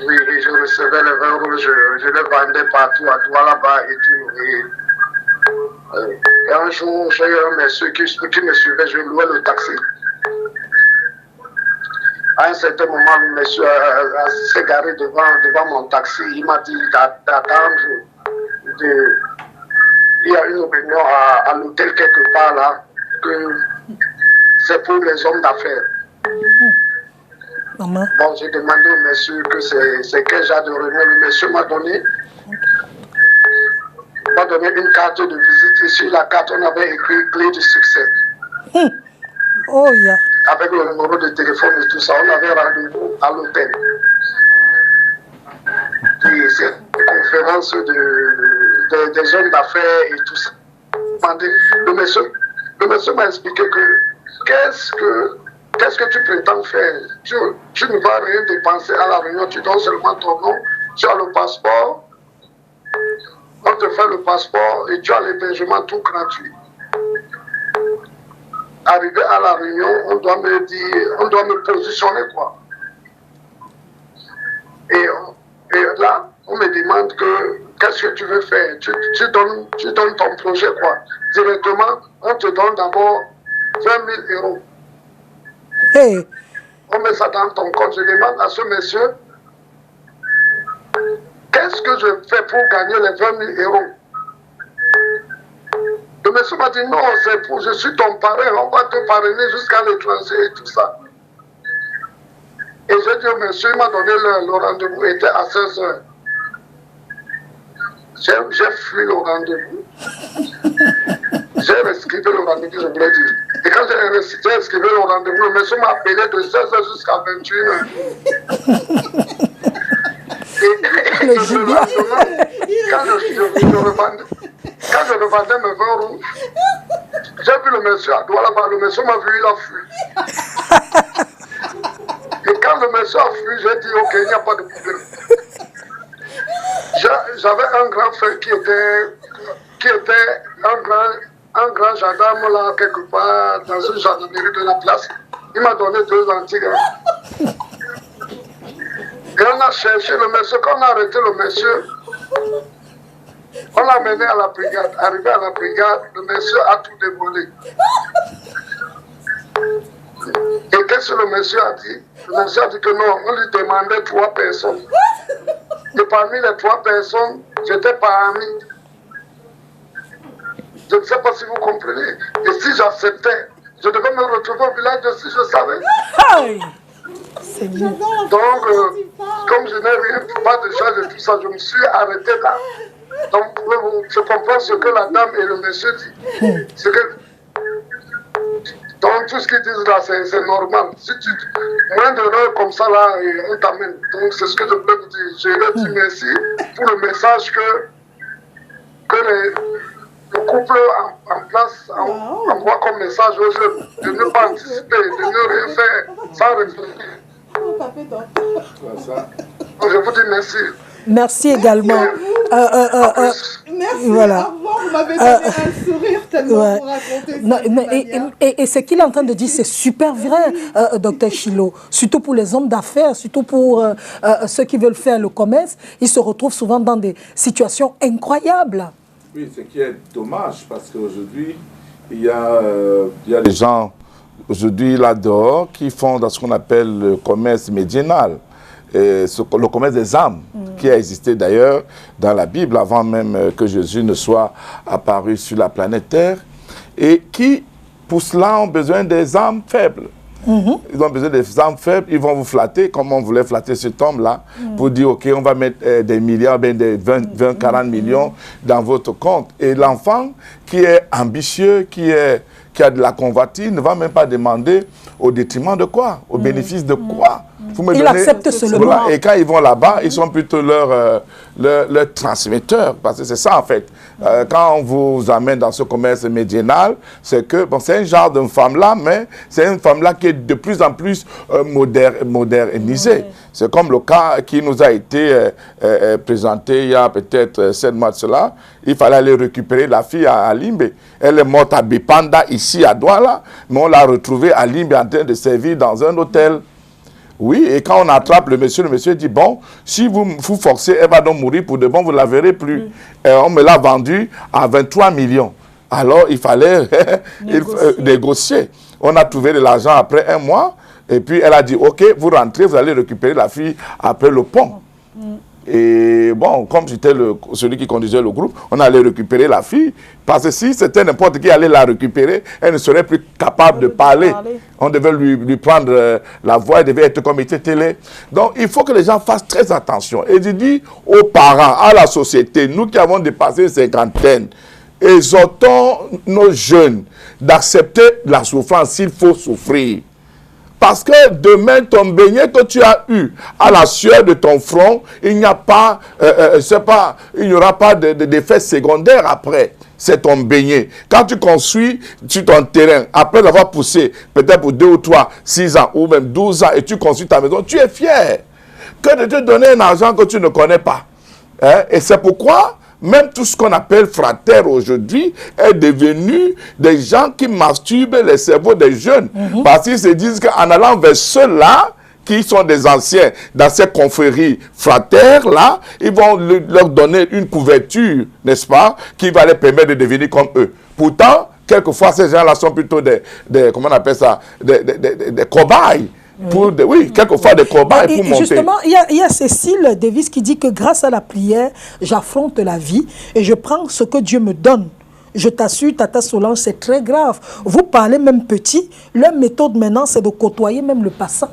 Oui, et je recevais le vin rouge, je le vendais partout, à Douala-bas et tout. Et un jour, j'ai eu un monsieur qui me suivait, je louais le taxi. À un certain moment, le monsieur s'est garé devant mon taxi. Il m'a dit d'attendre. Il y a une réunion à l'hôtel quelque part là, que c'est pour les hommes d'affaires. Maman. Bon, j'ai demandé au monsieur que c'est quel genre de réunion. Le monsieur m'a donné une carte de visite. Et sur la carte, on avait écrit clé du succès. Oh, yeah. Avec le numéro de téléphone et tout ça, on avait rendez-vous à l'hôtel. Puis c'est une conférence des hommes d'affaires et tout ça. Le monsieur m'a expliqué que qu'est-ce que tu prétends faire? Tu ne vas rien dépenser à la réunion, tu donnes seulement ton nom, tu as le passeport, on te fait le passeport et tu as l'hébergement tout gratuit. Arrivé à la réunion, on doit me positionner quoi. Et là, on me demande qu'est-ce que tu veux faire? Tu donnes ton projet quoi. Directement, on te donne d'abord 20 000 euros. Hey. On met ça dans ton compte. Je demande à ce monsieur, qu'est-ce que je fais pour gagner les 20 000 euros? Le monsieur m'a dit, non, je suis ton parrain, on va te parrainer jusqu'à l'étranger et tout ça. Et j'ai dit au monsieur, il m'a donné le rendez-vous, était à 16 h. J'ai fui le rendez-vous. J'ai rescrivé le rendez-vous, je voulais dire. Et quand j'ai rescrivé le rendez-vous, le monsieur m'a appelé de 16 h jusqu'à 21 h. Et le lendemain, quand je revendais mes vins rouges, j'ai vu le monsieur à Douala-bas, le monsieur m'a vu, il a fui. Et quand le monsieur a fui, j'ai dit, ok, il n'y a pas de problème. J'avais un grand frère qui était un grand gendarme là, quelque part, dans une gendarmerie de la place. Il m'a donné 2 antigres. Et on a cherché le monsieur. Quand on a arrêté le monsieur, on l'a mené à la brigade. Arrivé à la brigade, le monsieur a tout dévoilé. Et qu'est-ce que le monsieur a dit? Le monsieur a dit que non, on lui demandait 3 personnes. Et parmi les 3 personnes, j'étais parmi. Je ne sais pas si vous comprenez. Et si j'acceptais, je devais me retrouver au village de si je savais. Hey. Donc, comme je n'ai rien, pas de charge et tout ça, je me suis arrêté là. Donc, je comprends ce que la dame et le monsieur disent. Donc, tout ce qu'ils disent là, c'est normal. Si tu moins d'erreurs comme ça, là, on t'amène. Donc, c'est ce que je voulais vous dire. Je leur dis merci pour le message que le couple en place envoie comme message aux jeunes de ne pas anticiper, de ne rien faire sans réfléchir. Donc, je vous dis merci. Merci également. Merci, voilà. au revoir, vous m'avez donné un sourire tellement vous racontez ça. Et ce qu'il est en train de dire, c'est super vrai, Dr Chilo. Surtout pour les hommes d'affaires, surtout pour ceux qui veulent faire le commerce, ils se retrouvent souvent dans des situations incroyables. Oui, ce qui est dommage, parce qu'aujourd'hui, il y a des gens, aujourd'hui, là dehors, qui font dans ce qu'on appelle le commerce médiénal. Le commerce des âmes, qui a existé d'ailleurs dans la Bible avant même que Jésus ne soit apparu sur la planète Terre, et qui, pour cela, ont besoin des âmes faibles. Ils ont besoin des âmes faibles, ils vont vous flatter, comme on voulait flatter cet homme-là, pour dire, OK, on va mettre des milliards, bien des 20, 40 millions dans votre compte. Et l'enfant qui est ambitieux, qui a de la convoitise, ne va même pas demander au détriment de quoi, au bénéfice de quoi. Il accepte seulement. Voilà. Et quand ils vont là-bas, ils sont plutôt leur transmetteurs, parce que c'est ça en fait. Quand on vous amène dans ce commerce médiénal, c'est que, bon, c'est un genre de femme-là, mais c'est une femme-là qui est de plus en plus modernisée. C'est comme le cas qui nous a été présenté il y a peut-être 7 mois de cela. Il fallait aller récupérer la fille à Limbe. Elle est morte à Bipanda, ici à Douala, mais on l'a retrouvée à Limbe en train de servir dans un hôtel. Oui, et quand on attrape le monsieur dit, bon, si vous forcez, elle va donc mourir pour de bon, vous ne la verrez plus. Et on me l'a vendue à 23 millions. Alors, il fallait négocier. On a trouvé de l'argent après 1 mois, et puis elle a dit, OK, vous rentrez, vous allez récupérer la fille après le pont. Et bon, comme j'étais celui qui conduisait le groupe, on allait récupérer la fille. Parce que si c'était n'importe qui allait la récupérer, elle ne serait plus capable de parler. On devait lui prendre la voix, elle devait être comme télé. Donc, il faut que les gens fassent très attention. Et je dis aux parents, à la société, nous qui avons dépassé une cinquantaine, exhortons nos jeunes d'accepter la souffrance s'il faut souffrir. Parce que demain, ton beignet que tu as eu à la sueur de ton front, il n'y a pas, il n'y aura pas d'effet secondaire après. C'est ton beignet. Quand tu construis sur ton terrain, après l'avoir poussé, peut-être pour 2 ou 3, 6 ans, ou même 12 ans, et tu construis ta maison, tu es fier que de te donner un argent que tu ne connais pas. Hein? Et c'est pourquoi même tout ce qu'on appelle frater aujourd'hui est devenu des gens qui masturbent les cerveaux des jeunes. Parce qu'ils se disent qu'en allant vers ceux-là, qui sont des anciens dans ces confréries fraternes-là, ils vont leur donner une couverture, n'est-ce pas, qui va les permettre de devenir comme eux. Pourtant, quelquefois, ces gens-là sont plutôt des comment on appelle ça, des cobayes. Oui, quelquefois des combats et pour monter. Justement, il y a Cécile Davis qui dit que grâce à la prière, j'affronte la vie et je prends ce que Dieu me donne. Je t'assure, Tata Solange, c'est très grave. Vous parlez même petit, leur méthode maintenant, c'est de côtoyer même le passant.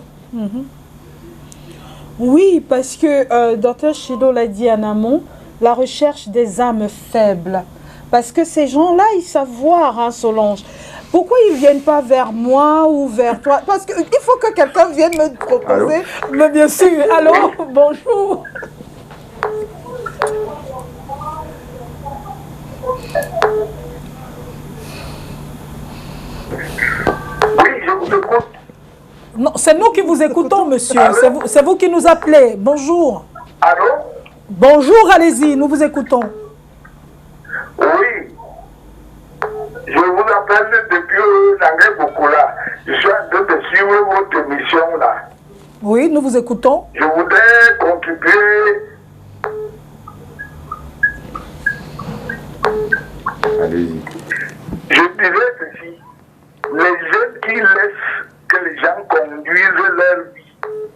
Oui, parce que Dr Chilo l'a dit en amont, la recherche des âmes faibles. Parce que ces gens-là, ils savent voir, hein, Solange. Pourquoi ils ne viennent pas vers moi ou vers toi? Parce qu'il faut que quelqu'un vienne me proposer. Allô? Mais bien sûr. Allô, bonjour. Oui, je vous écoute. Non, c'est nous qui vous écoutons, monsieur. C'est vous qui nous appelez. Bonjour. Allô? Bonjour, allez-y, nous vous écoutons. Oui. Je vous appelle depuis Nangué-Boukoula. Je suis en train de suivre votre émission là. Oui, nous vous écoutons. Je voudrais contribuer. Allez-y. Je dirais ceci. Les jeunes qui laissent que les gens conduisent leur vie,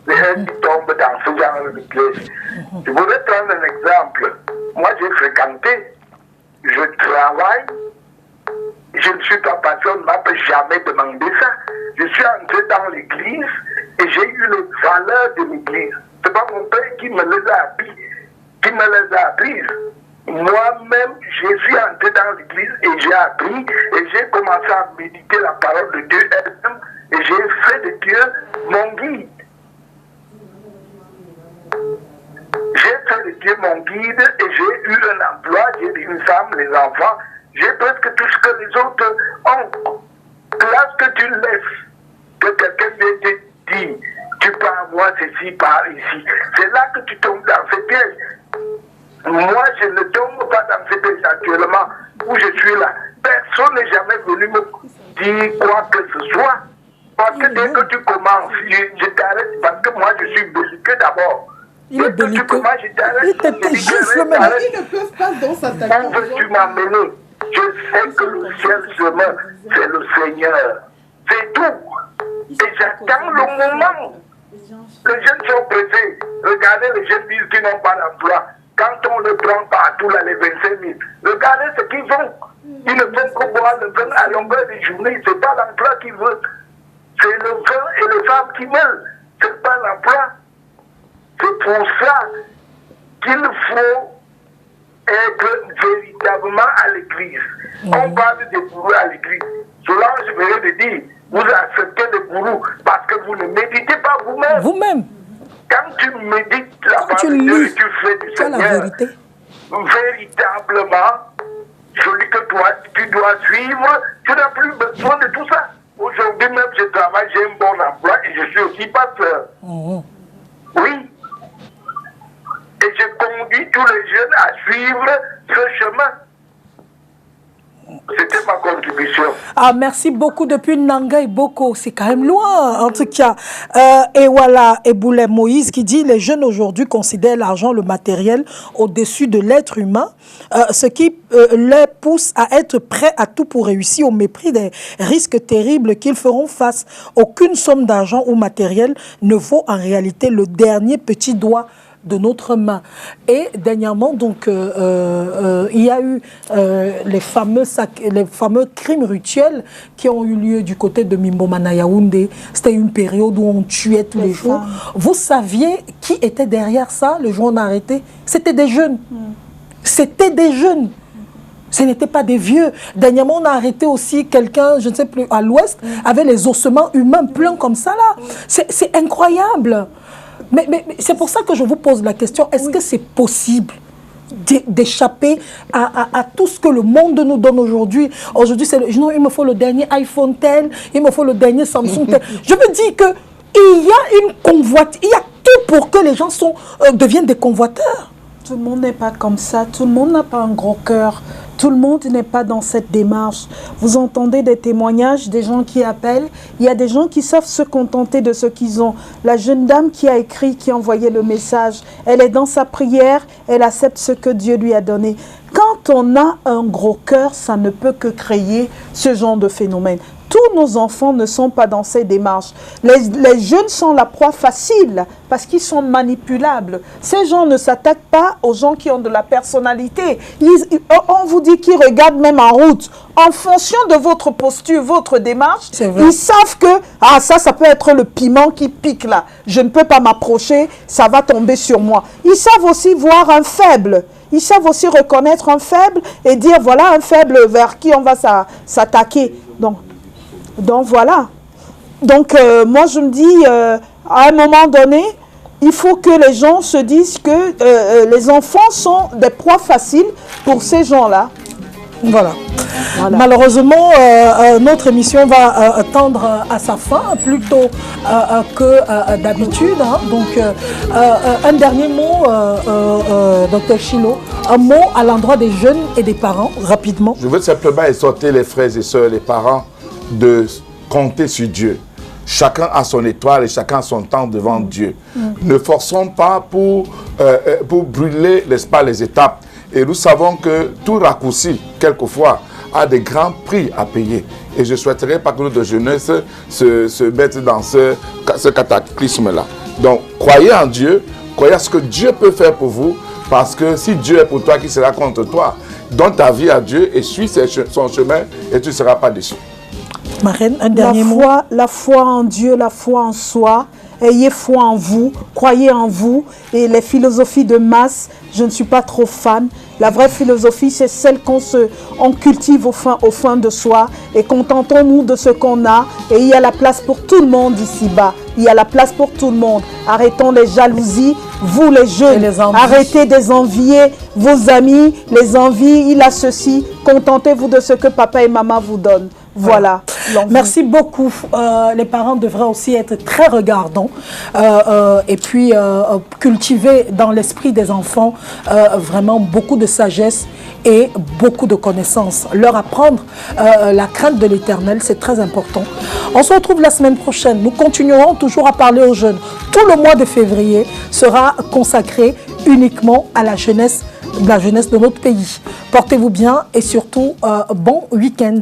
les gens qui tombent dans ce genre de piège. Je voudrais prendre un exemple. Moi, j'ai fréquenté, je travaille. Je ne suis pas pasteur, on ne m'a jamais demandé ça. Je suis entré dans l'église et j'ai eu les valeurs de l'église. Ce n'est pas mon père qui me les a apprises. Moi-même, je suis entré dans l'église et j'ai appris et j'ai commencé à méditer la parole de Dieu elle-même et j'ai fait de Dieu mon guide. J'ai fait de Dieu mon guide et j'ai eu un emploi, j'ai une femme, les enfants. J'ai presque tout ce que les autres ont. Lorsque tu laisses que quelqu'un vienne te dire, tu peux avoir ceci par ici, c'est là que tu tombes dans ce piège. Moi, je ne tombe pas dans cet état actuellement où je suis là. Personne n'est jamais venu me dire quoi que ce soit. Parce que dès que tu commences, je t'arrête parce que moi, je suis belliqueux d'abord. Il est belliqueux. Tu commences, Ils ne peuvent pas donc s'attaquer. Où veux-tu m'amener? Je sais que le ciel se meurt, c'est le Seigneur. C'est tout. Et j'attends le moment. Les jeunes sont pressés. Regardez les jeunes disent qu'ils n'ont pas d'emploi. Quand on le prend partout, là, les 25 000, regardez ce qu'ils font. Ils ne font que boire le vin à longueur de journée. Ce n'est pas l'emploi qu'ils veulent. C'est le vin et les femmes qui veulent. Ce n'est pas l'emploi. C'est pour ça qu'il faut être véritablement à l'église. On parle de gourous à l'église. Cela, je voudrais te dire, vous acceptez des gourous parce que vous ne méditez pas vous-même. Vous-même. Quand tu médites la parole de Dieu et tu fais du Seigneur, la vérité. Véritablement, celui que toi, tu dois suivre, tu n'as plus besoin de tout ça. Aujourd'hui même, je travaille, j'ai un bon emploi et je suis aussi pasteur. Oui. Et je conduis tous les jeunes à suivre ce chemin. C'était ma contribution. Ah, merci beaucoup depuis Nanga et Boko. C'est quand même loin, en tout cas. Et voilà, Eboulé Moïse qui dit les jeunes aujourd'hui considèrent l'argent, le matériel, au-dessus de l'être humain, ce qui les pousse à être prêts à tout pour réussir au mépris des risques terribles qu'ils feront face. Aucune somme d'argent ou matériel ne vaut en réalité le dernier petit doigt de notre main. Et dernièrement, donc, il y a eu les fameux crimes rituels qui ont eu lieu du côté de Mimbomana Yaoundé. C'était une période où on tuait tous les jours. Vous saviez qui était derrière ça, le jour où on a arrêté? C'était des jeunes. C'était des jeunes. Ce n'était pas des vieux. Dernièrement, on a arrêté aussi quelqu'un, je ne sais plus, à l'ouest, avec les ossements humains pleins comme ça, là. C'est incroyable. Mais c'est pour ça que je vous pose la question, est-ce que c'est possible d'échapper à tout ce que le monde nous donne aujourd'hui? Aujourd'hui, il me faut le dernier iPhone tel, il me faut le dernier Samsung tel. Je veux dire qu'il y a une convoite, il y a tout pour que les gens deviennent des convoiteurs. Tout le monde n'est pas comme ça, tout le monde n'a pas un gros cœur. Tout le monde n'est pas dans cette démarche. Vous entendez des témoignages des gens qui appellent. Il y a des gens qui savent se contenter de ce qu'ils ont. La jeune dame qui a écrit, qui a envoyé le message, elle est dans sa prière, elle accepte ce que Dieu lui a donné. Quand on a un gros cœur, ça ne peut que créer ce genre de phénomène. Tous nos enfants ne sont pas dans ces démarches. Les jeunes sont la proie facile parce qu'ils sont manipulables. Ces gens ne s'attaquent pas aux gens qui ont de la personnalité. On vous dit qu'ils regardent même en route. En fonction de votre posture, votre démarche, ils savent que ça peut être le piment qui pique là. Je ne peux pas m'approcher, ça va tomber sur moi. Ils savent aussi voir un faible. Ils savent aussi reconnaître un faible et dire voilà un faible vers qui on va s'attaquer. Donc voilà. Donc moi je me dis, à un moment donné, il faut que les gens se disent que les enfants sont des proies faciles pour ces gens-là. Voilà. Malheureusement, notre émission va tendre à sa fin, plutôt que d'habitude. Donc, un dernier mot, Dr Chilo, un mot à l'endroit des jeunes et des parents, rapidement. Je veux simplement exhorter les frères et sœurs, les parents, de compter sur Dieu. Chacun a son étoile et chacun a son temps devant Dieu. Ne forçons pas pour brûler, n'est-ce pas, les étapes. Et nous savons que tout raccourci, quelquefois, a des grands prix à payer. Et je souhaiterais pas que nous de jeunesse se mettent dans ce cataclysme-là. Donc, croyez en Dieu, croyez à ce que Dieu peut faire pour vous, parce que si Dieu est pour toi, qui sera contre toi? Donne ta vie à Dieu et suis son chemin et tu ne seras pas déçu. Marraine, un dernier mot. La foi en Dieu, la foi en soi. Ayez foi en vous, croyez en vous. Et les philosophies de masse, je ne suis pas trop fan. La vraie philosophie, c'est celle qu'on cultive au fond de soi. Et contentons-nous de ce qu'on a. Et il y a la place pour tout le monde ici-bas. Il y a la place pour tout le monde. Arrêtons les jalousies, vous les jeunes. Arrêtez des envier vos amis, les envies. Il a ceci. Contentez-vous de ce que papa et maman vous donnent. Voilà. Merci beaucoup. Les parents devraient aussi être très regardants et puis cultiver dans l'esprit des enfants vraiment beaucoup de sagesse et beaucoup de connaissances. Leur apprendre la crainte de l'Éternel, c'est très important. On se retrouve la semaine prochaine. Nous continuerons toujours à parler aux jeunes. Tout le mois de février sera consacré uniquement à la jeunesse de notre pays. Portez-vous bien et surtout, bon week-end.